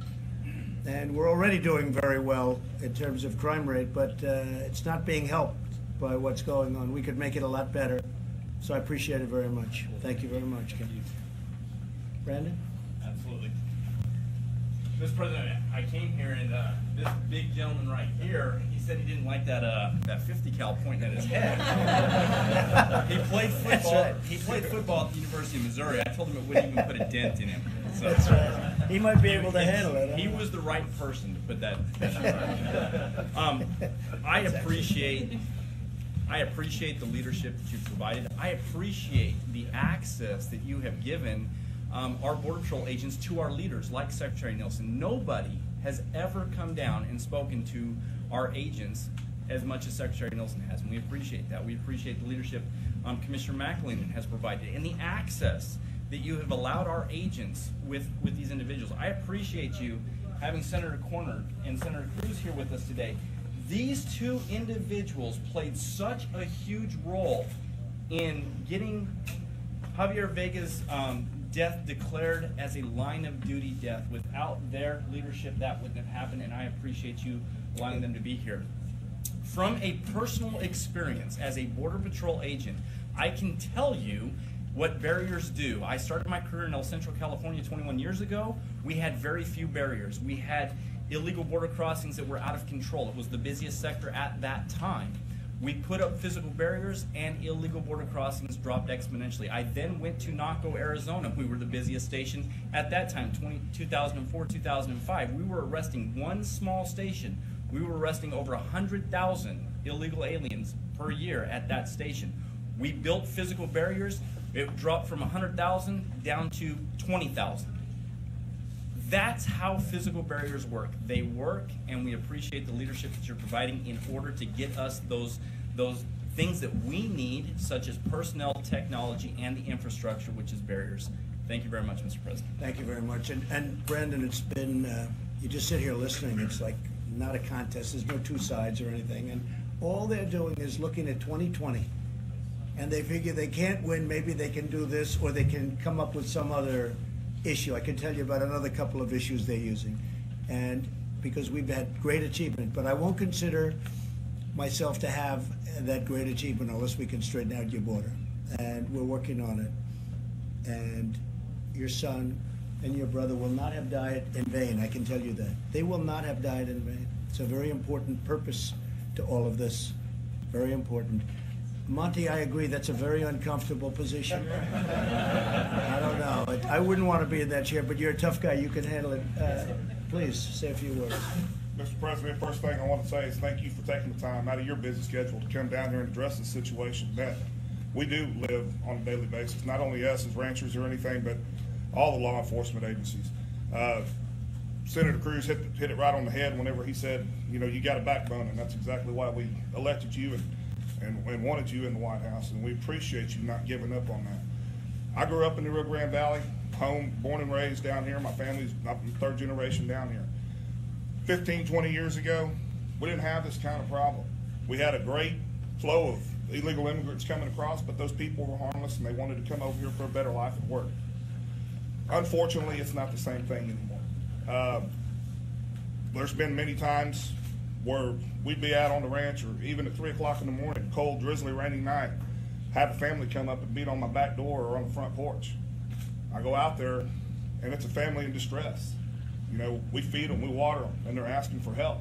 And we're already doing very well in terms of crime rate, but it's not being helped by what's going on. We could make it a lot better. So I appreciate it very much. Thank you very much, Ken. Brandon? Absolutely. Mr. President, I came here and this big gentleman right here, he said he didn't like that 50 cal pointing at his head. He played football. Right. He played football at the University of Missouri. I told him it wouldn't even put a dent in him. So, That's right. He might be able to handle it. Huh? He was the right person to put that. I appreciate the leadership that you've provided. I appreciate the access that you have given our Border Patrol agents to our leaders, like Secretary Nielsen. Nobody has ever come down and spoken to our agents as much as Secretary Nielsen has, and we appreciate that. We appreciate the leadership Commissioner McAllen has provided, and the access that you have allowed our agents with these individuals. I appreciate you having Senator Corner and Senator Cruz here with us today. These two individuals played such a huge role in getting Javier Vega's death declared as a line of duty death. Without their leadership, that wouldn't have happened, and I appreciate you allowing them to be here. From a personal experience as a Border Patrol agent, I can tell you what barriers do. I started my career in El Centro, California 21 years ago. We had very few barriers. We had illegal border crossings that were out of control. It was the busiest sector at that time. We put up physical barriers and illegal border crossings dropped exponentially. I then went to Naco, Arizona. We were the busiest station at that time, 2004, 2005. We were arresting one small station. We were arresting over 100,000 illegal aliens per year at that station. We built physical barriers. It dropped from 100,000 down to 20,000. That's how physical barriers work. They work, and we appreciate the leadership that you're providing in order to get us those things that we need, such as personnel, technology, and the infrastructure, which is barriers. Thank you very much, Mr. President. Thank you very much. And Brandon, it's been, you just sit here listening. It's like not a contest. There's no two sides or anything. And all they're doing is looking at 2020. And they figure they can't win, maybe they can do this, or they can come up with some other issue. I can tell you about another couple of issues they're using. And because we've had great achievement, but I won't consider myself to have that great achievement unless we can straighten out your border. And we're working on it. And your son and your brother will not have died in vain, I can tell you that. They will not have died in vain. It's a very important purpose to all of this. Very important. Monty, I agree, that's a very uncomfortable position. I don't know. I wouldn't want to be in that chair, but you're a tough guy. You can handle it. Please, say a few words. Mr. President, first thing I want to say is thank you for taking the time out of your busy schedule to come down here and address the situation that we do live on a daily basis. Not only us as ranchers or anything, but all the law enforcement agencies. Senator Cruz hit it right on the head whenever he said, you know, you got a backbone, and that's exactly why we elected you and wanted you in the White House, and we appreciate you not giving up on that. I grew up in the Rio Grande Valley, born and raised down here. My family's third generation down here. 15, 20 years ago, we didn't have this kind of problem. We had a great flow of illegal immigrants coming across, but those people were harmless and they wanted to come over here for a better life and work. Unfortunately, it's not the same thing anymore. There's been many times where we'd be out on the ranch, or even at 3 o'clock in the morning, cold, drizzly, rainy night, have a family come up and beat on my back door or on the front porch. I go out there, and it's a family in distress. You know, we feed them, we water them, and they're asking for help.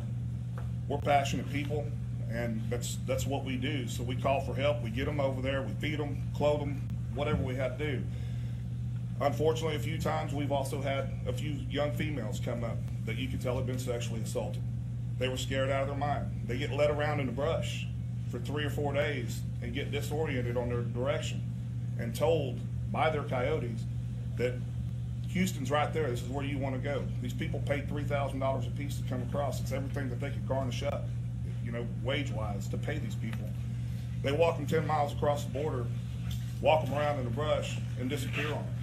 We're passionate people, and that's what we do. So we call for help, we get them over there, we feed them, clothe them, whatever we have to do. Unfortunately, a few times we've also had a few young females come up that you could tell had been sexually assaulted. They were scared out of their mind. They get led around in the brush for 3 or 4 days and get disoriented on their direction and told by their coyotes that Houston's right there, this is where you want to go. These people paid $3,000 a piece to come across. It's everything that they could garnish up, you know, wage-wise, to pay these people. They walk them 10 miles across the border, walk them around in the brush, and disappear on them.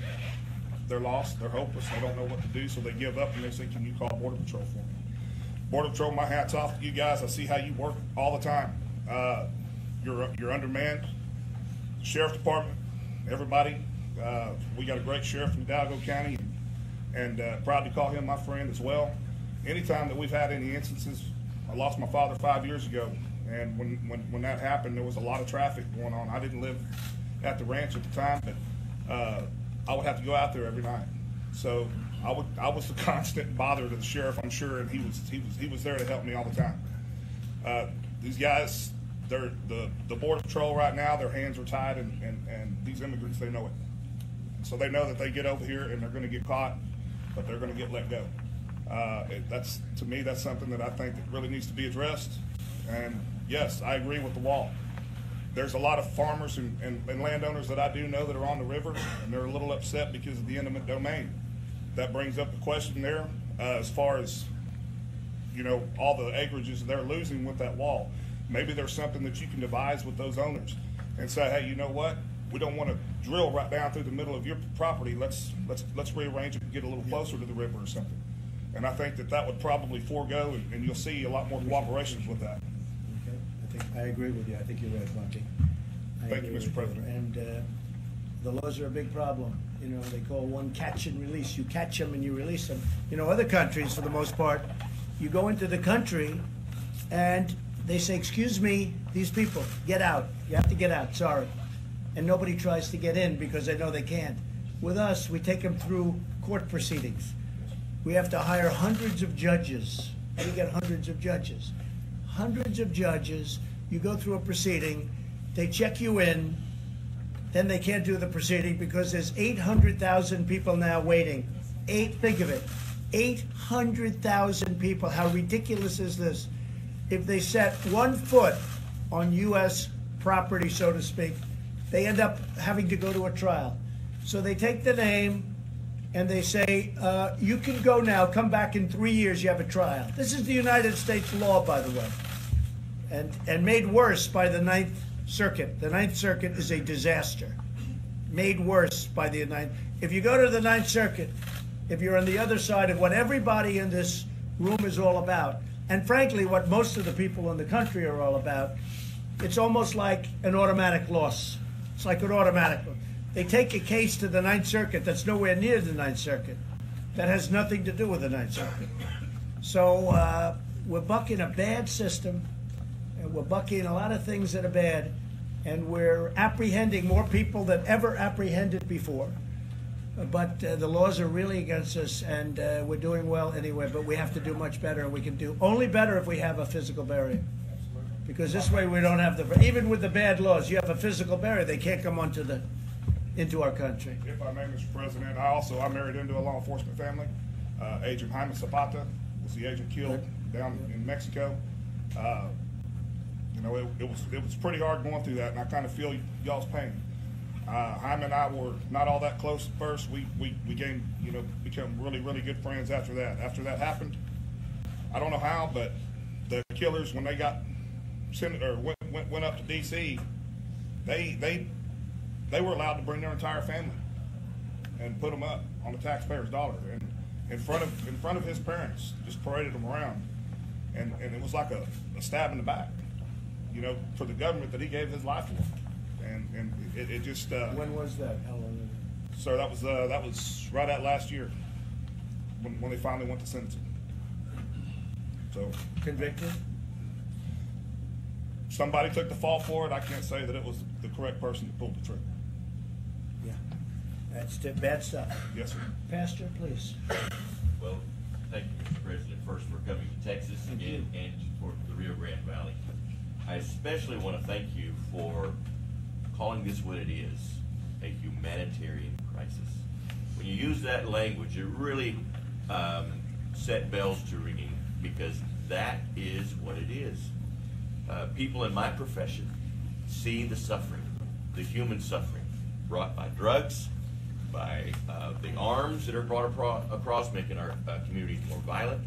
They're lost, they're hopeless, they don't know what to do, so they give up and they say, can you call Border Patrol for me? Border Patrol, my hat's off to you guys. I see how you work all the time. You're undermanned. Sheriff Department, everybody. We got a great sheriff in Hidalgo County, and proud to call him my friend as well. Anytime that we've had any instances, I lost my father 5 years ago, and when that happened, there was a lot of traffic going on. I didn't live at the ranch at the time, but I would have to go out there every night. So I was the constant bother to the sheriff, I'm sure, and he was there to help me all the time. These guys, they're the Border Patrol right now, their hands are tied, and these immigrants, they know it. So they know that they get over here and they're going to get caught, but they're going to get let go. To me, that's something that I think that really needs to be addressed. And yes, I agree with the wall. There's a lot of farmers and landowners that I do know that are on the river, and they're a little upset because of the eminent domain. That brings up the question there as far as, you know, all the acreages they're losing with that wall. Maybe there's something that you can devise with those owners and say, hey, you know what? We don't want to drill right down through the middle of your property. Let's rearrange it and get a little closer to the river or something. And I think that would probably forego, and you'll see a lot more cooperation with that. Okay, I agree with you. I think you're right, Monty. Thank you, Mr. President. And the laws are a big problem. You know, they call one catch and release. You catch them and you release them. You know, other countries, for the most part, you go into the country and they say, excuse me, these people, get out. You have to get out, sorry. And nobody tries to get in because they know they can't. With us, we take them through court proceedings. We have to hire hundreds of judges. How do you get hundreds of judges? Hundreds of judges. You go through a proceeding, they check you in, then they can't do the proceeding because there's 800,000 people now waiting. Think of it, 800,000 people. How ridiculous is this? If they set 1 foot on U.S. property, so to speak, they end up having to go to a trial. So they take the name and they say, you can go now, come back in 3 years, you have a trial. This is the United States law, by the way, and made worse by the Ninth Circuit. The Ninth Circuit is a disaster, made worse by the Ninth. If you go to the Ninth Circuit, if you're on the other side of what everybody in this room is all about, and frankly, what most of the people in the country are all about, it's almost like an automatic loss. It's like an automatic loss. They take a case to the Ninth Circuit that's nowhere near the Ninth Circuit. That has nothing to do with the Ninth Circuit. So we're bucking a bad system, and we're bucking a lot of things that are bad, and we're apprehending more people than ever apprehended before. But the laws are really against us, and we're doing well anyway, but we have to do much better, and we can do only better if we have a physical barrier. Because this way we don't have even with the bad laws, you have a physical barrier, they can't come into our country. If I may, Mr. President, I married into a law enforcement family. Agent Jaime Zapata was the agent killed down in Mexico. You know, it was pretty hard going through that, and I kind of feel y'all's pain. Jaime and I were not all that close at first. We became really, really good friends after that. After that happened, I don't know how, but the killers, when they got sent or went up to D.C., they were allowed to bring their entire family and put them up on the taxpayer's dollar, and in front of his parents, just paraded them around, and it was like a stab in the back, you know, for the government that he gave his life for, and it just. When was that? How long ago? Sir, that was right at last year when they finally went to sentencing. So convicted. Somebody took the fall for it. I can't say that it was the correct person that pulled the trigger. Yeah, that's bad stuff. Yes, sir. Pastor, please. Well, thank you, Mr. President, first for coming to Texas and for the Rio Grande Valley. I especially want to thank you for calling this what it is, a humanitarian crisis. when you use that language, it really set bells to ringing, because that is what it is. People in my profession see the suffering, the human suffering brought by drugs, by the arms that are brought across, making our communities more violent,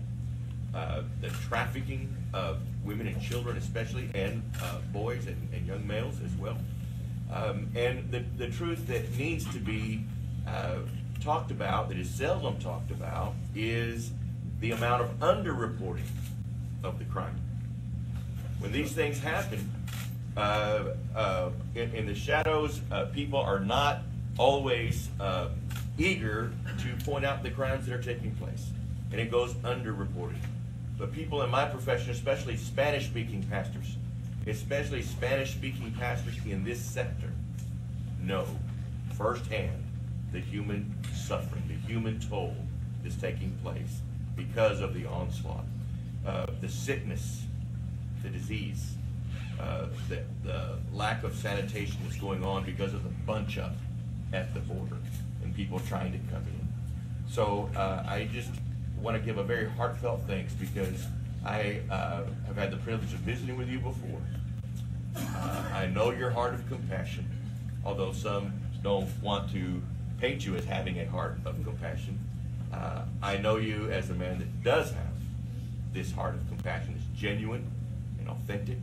the trafficking of women and children especially, and boys and young males as well. And the truth that needs to be talked about, that is seldom talked about, is the amount of underreporting of the crime. When these things happen, in the shadows, people are not always eager to point out the crimes that are taking place, and it goes underreported. But people in my profession, especially Spanish-speaking pastors, in this sector, know firsthand the human suffering, the human toll that's taking place because of the onslaught, the sickness, the disease, the lack of sanitation that's going on because of the bunch up at the border and people trying to come in. So I just want to give a very heartfelt thanks, because I have had the privilege of visiting with you before. I know your heart of compassion, although some don't want to paint you as having a heart of compassion. I know you as a man that does have this heart of compassion. It's genuine and authentic.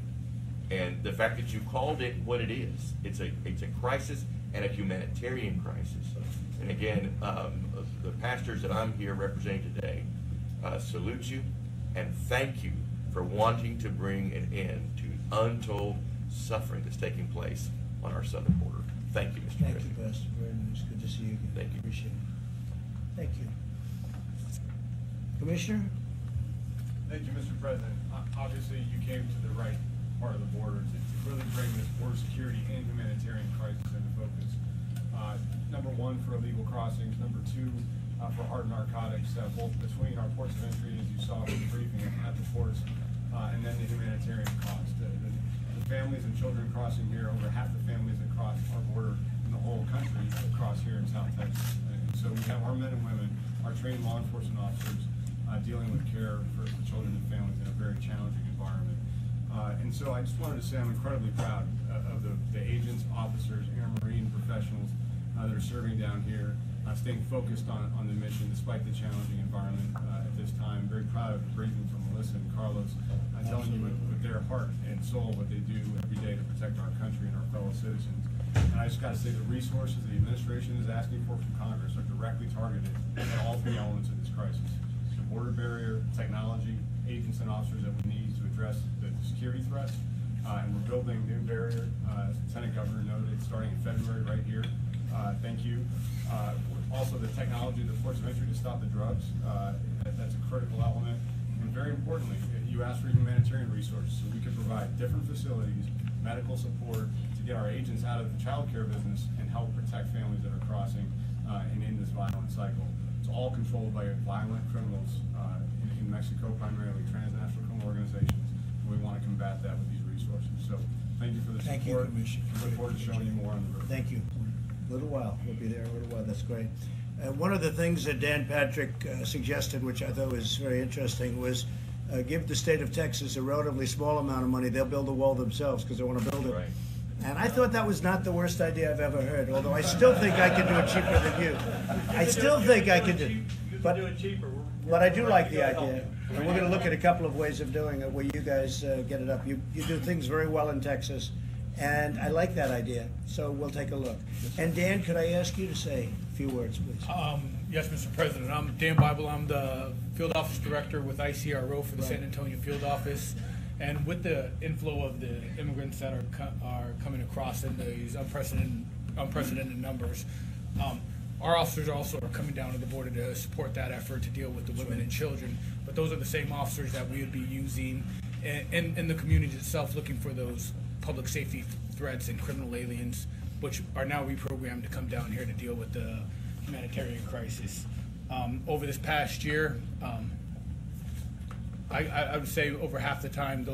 And the fact that you called it what it is, it's a crisis and a humanitarian crisis. And again, the pastors that I'm here representing today salute you and thank you for wanting to bring an end to untold suffering that's taking place on our southern border. Thank you, Mr. Thank President. you, Pastor Burden. It's good to see you again. Thank you. Appreciate it. Thank you. Commissioner? Thank you, Mr. President. Obviously, you came to the right part of the border to really bring this border security and humanitarian crisis into focus. Number one, for illegal crossings. Number two, for hard narcotics, both between our ports of entry, as you saw in the briefing, at the ports, and then the humanitarian cost. The families and children crossing here, over half the families that cross our border in the whole country cross here in South Texas. And so we have our men and women, our trained law enforcement officers, dealing with care for children and families in a very challenging environment. And so I just wanted to say I'm incredibly proud of the agents, officers, air marine professionals that are serving down here, staying focused on the mission despite the challenging environment at this time. Very proud of the briefing from Melissa and Carlos, telling you with their heart and soul what they do every day to protect our country and our fellow citizens. And I just got to say the resources the administration is asking for from Congress are directly targeted at all three elements of this crisis. The border barrier, technology, agents and officers that we need to address the security threats. And we're building a new barrier, as Lieutenant Governor noted, starting in February right here. Thank you. Also the technology, the ports of entry to stop the drugs. That's a critical element. And very importantly, you asked for humanitarian resources, so we can provide different facilities, medical support to get our agents out of the child care business and help protect families that are crossing and in this violent cycle. It's all controlled by violent criminals in Mexico, primarily transnational criminal organizations. We want to combat that with these resources. So thank you for the support. Thank you, Commissioner. Look forward to showing you more on the road. Thank you. A little while. We'll be there a little while. That's great. One of the things that Dan Patrick suggested, which I thought was very interesting, was give the state of Texas a relatively small amount of money. They'll build the wall themselves because they want to build it. Right. And I thought that was not the worst idea I've ever heard, although I still think I can do it cheaper than you. I still think I can do it. But I do like the idea. And we're going to look at a couple of ways of doing it where you guys get it up. You do things very well in Texas, and I like that idea. So we'll take a look. And Dan, could I ask you to say a few words, please? Yes, Mr. President. I'm Dan Bible. I'm the Field Office Director with ICRO for the San Antonio Field Office. And with the inflow of the immigrants that are coming across in these unprecedented numbers, our officers also are coming down to the border to support that effort to deal with the women and children. But those are the same officers that we would be using in the community itself, looking for those public safety threats and criminal aliens, which are now reprogrammed to come down here to deal with the humanitarian crisis. Over this past year, I would say over half the time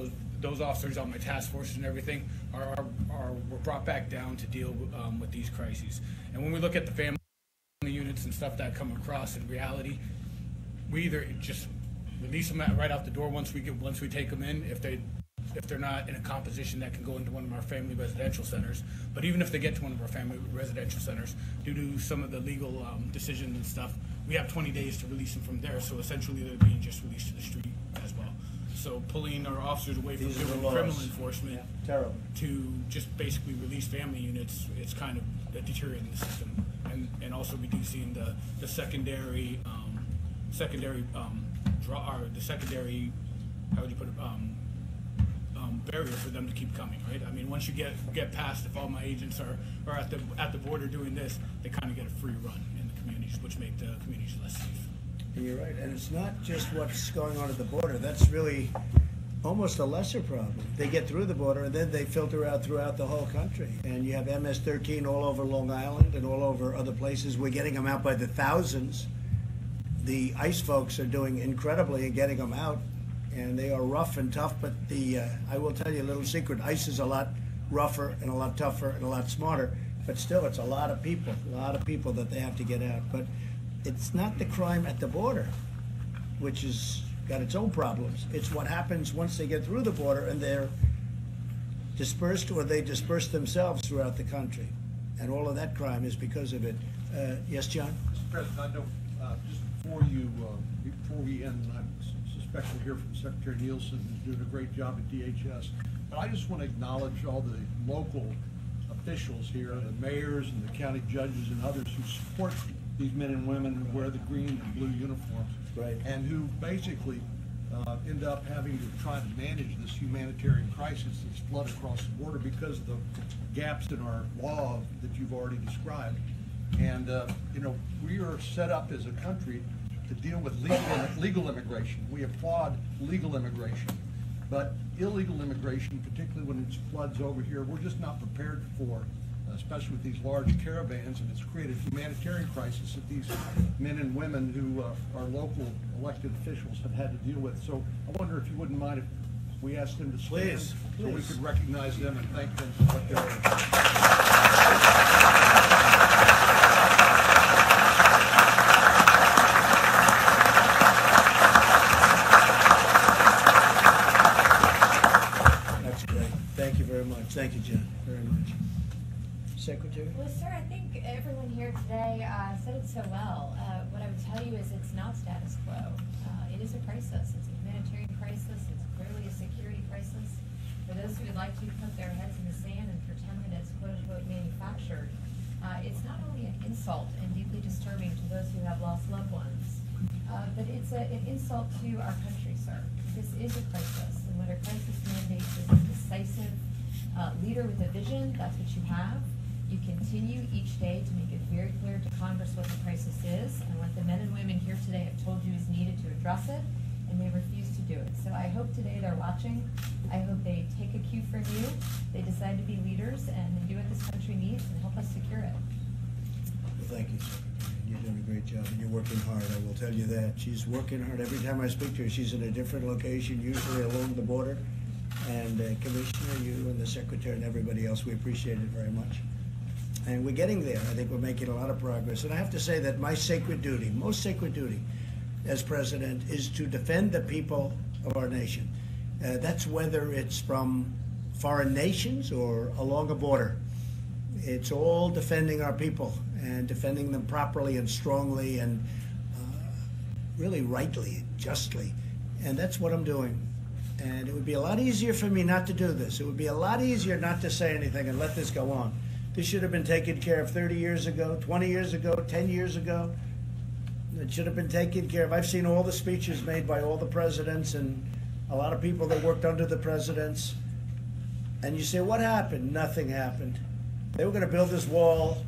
those officers on my task forces and everything were brought back down to deal with these crises. And when we look at the family units and stuff that come across in reality, we either just release them right out the door once we take them in, if they're not in a composition that can go into one of our family residential centers. But even if they get to one of our family residential centers, due to some of the legal decisions and stuff, we have 20 days to release them from there. So essentially, they're being just released to the street as well. So pulling our officers away from doing criminal enforcement to just basically release family units, it's kind of deteriorating the system, and also reducing the secondary how would you put it, barrier for them to keep coming, right? I mean, once you get past, if all my agents are at the border doing this, they kind of get a free run in the communities, which make the communities less safe. You're right, and it's not just what's going on at the border. That's really almost a lesser problem. They get through the border, and then they filter out throughout the whole country. And you have MS-13 all over Long Island and all over other places. We're getting them out by the thousands. The ICE folks are doing incredibly in getting them out, and they are rough and tough, but I will tell you a little secret. ICE is a lot rougher and a lot tougher and a lot smarter, but still it's a lot of people that they have to get out. But it's not the crime at the border, which has got its own problems. It's what happens once they get through the border and they're dispersed, or they disperse themselves throughout the country. And all of that crime is because of it. Yes, John? Mr. President, I know just before we end, I suspect we'll hear from Secretary Nielsen, who's doing a great job at DHS. But I just want to acknowledge all the local officials here, the mayors and the county judges and others who support these men and women who wear the green and blue uniforms, right, and who basically end up having to try to manage this humanitarian crisis that's flooded across the border because of the gaps in our law that you've already described. And you know, we are set up as a country to deal with legal immigration. We applaud legal immigration, but illegal immigration, particularly when it floods over here, we're just not prepared for, especially with these large caravans, and it's created a humanitarian crisis that these men and women who are local elected officials have had to deal with. So I wonder if you wouldn't mind if we asked them to stand so we could recognize them and thank them for what they're doing. Thank you, John, very much. Secretary? Well, sir, I think everyone here today said it so well. What I would tell you is it's not status quo. It is a crisis. It's a humanitarian crisis. It's clearly a security crisis. For those who would like to put their heads in the sand and pretend that it's quote-unquote manufactured, it's not only an insult and deeply disturbing to those who have lost loved ones, but it's an insult to our country, sir. This is a crisis, and what a crisis mandates is a decisive leader with a vision. That's what you have. You continue each day to make it very clear to Congress what the crisis is and what the men and women here today have told you is needed to address it, and they refuse to do it. So I hope today they're watching. I hope they take a cue from you. They decide to be leaders and they do what this country needs and help us secure it. Well, thank you, Secretary. You're doing a great job, and you're working hard. I will tell you that. She's working hard. Every time I speak to her, she's in a different location, usually along the border. And Commissioner, you and the Secretary and everybody else, we appreciate it very much. And we're getting there. I think we're making a lot of progress. And I have to say that my sacred duty, most sacred duty as President, is to defend the people of our nation. That's whether it's from foreign nations or along a border. It's all defending our people and defending them properly and strongly and really rightly, justly. And that's what I'm doing. And it would be a lot easier for me not to do this. It would be a lot easier not to say anything and let this go on. This should have been taken care of 30 years ago, 20 years ago, 10 years ago. It should have been taken care of. I've seen all the speeches made by all the presidents and a lot of people that worked under the presidents. And you say, what happened? Nothing happened. They were going to build this wall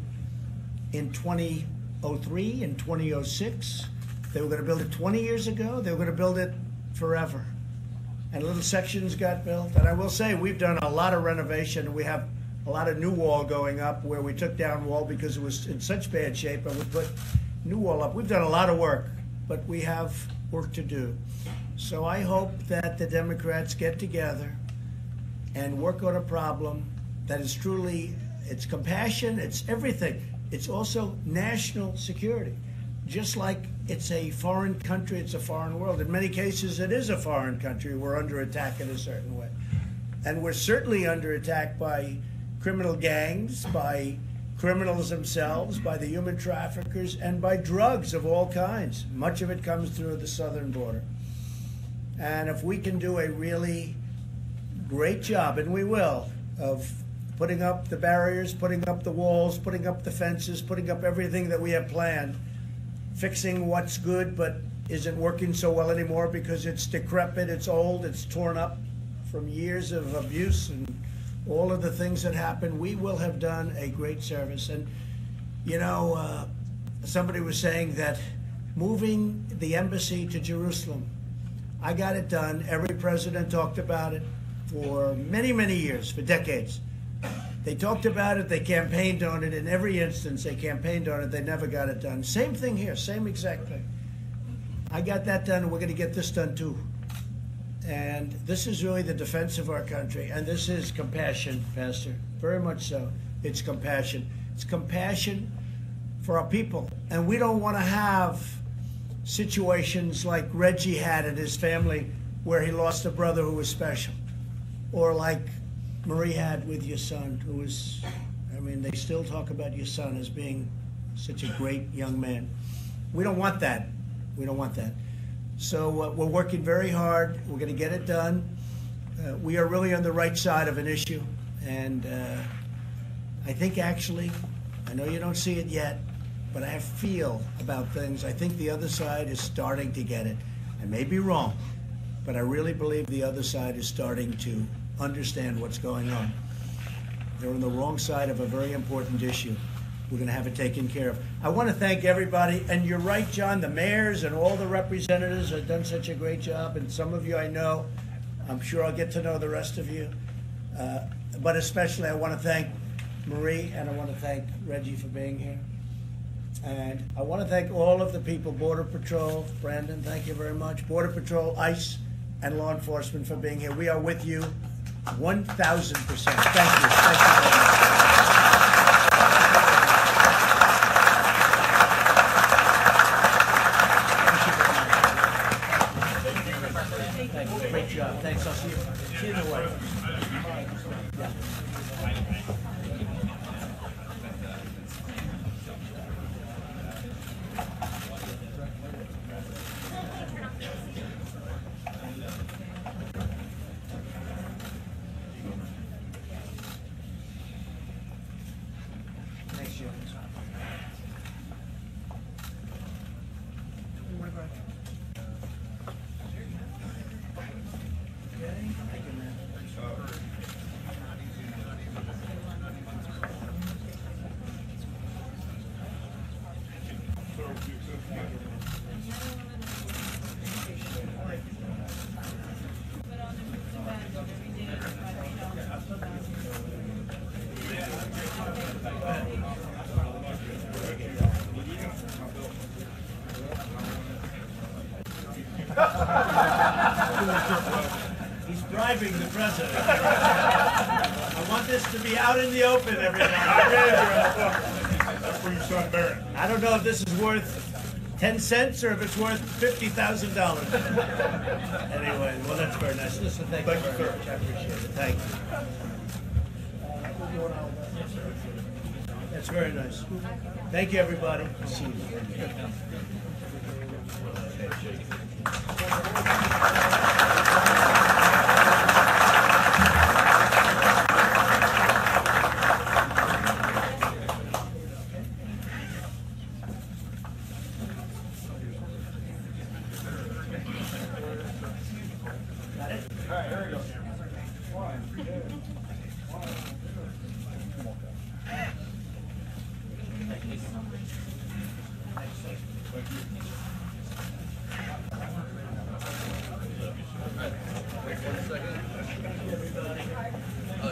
in 2003, in 2006. They were going to build it 20 years ago. They were going to build it forever. And little sections got built. And I will say, we've done a lot of renovation. We have a lot of new wall going up where we took down wall because it was in such bad shape, and we put new wall up. We've done a lot of work, but we have work to do. So I hope that the Democrats get together and work on a problem that is truly, it's compassion, it's everything. It's also national security. just like it's a foreign country, it's a foreign world. In many cases, it is a foreign country. We're under attack in a certain way. And we're certainly under attack by criminal gangs, by criminals themselves, by the human traffickers, and by drugs of all kinds. Much of it comes through the southern border. And if we can do a really great job, and we will, of putting up the barriers, putting up the walls, putting up the fences, putting up everything that we have planned, fixing what's good but isn't working so well anymore because it's decrepit, it's old, it's torn up from years of abuse and all of the things that happen, we will have done a great service. And, you know, somebody was saying that moving the embassy to Jerusalem, I got it done. Every president talked about it for many, many years, for decades. They talked about it, they campaigned on it. In every instance, they campaigned on it, they never got it done. Same thing here, same exact thing. I got that done, and we're going to get this done too. And this is really the defense of our country. And this is compassion, Pastor, very much so. It's compassion. It's compassion for our people. And we don't want to have situations like Reggie had in his family where he lost a brother who was special. Or like Marie had with your son, who was, I mean, they still talk about your son as being such a great young man. We don't want that. We don't want that. So we're working very hard. We're going to get it done. We are really on the right side of an issue. And I think actually, I know you don't see it yet, but I feel about things. I think the other side is starting to get it. I may be wrong, but I really believe the other side is starting to understand what's going on. They're on the wrong side of a very important issue. We're going to have it taken care of. I want to thank everybody. And you're right, John, the mayors and all the representatives have done such a great job. And some of you I know. I'm sure I'll get to know the rest of you. But especially I want to thank Marie and I want to thank Reggie for being here. And I want to thank all of the people, Border Patrol, Brandon, thank you very much, Border Patrol, ICE, and law enforcement for being here. We are with you 1,000%. Thank you. Thank you very much. Great job. Thanks. I'll see you in a while. Yeah. Thanks, Joe. He's bribing the president. I want this to be out in the open, everyone. That's for your son, Barron. I don't know if this is worth 10 cents or if it's worth $50,000. Anyway, well, that's very nice. Listen, thank you very much. I appreciate it. Thank you. That's very nice. Thank you, everybody. See you. Got it? All right, here we go. Oh,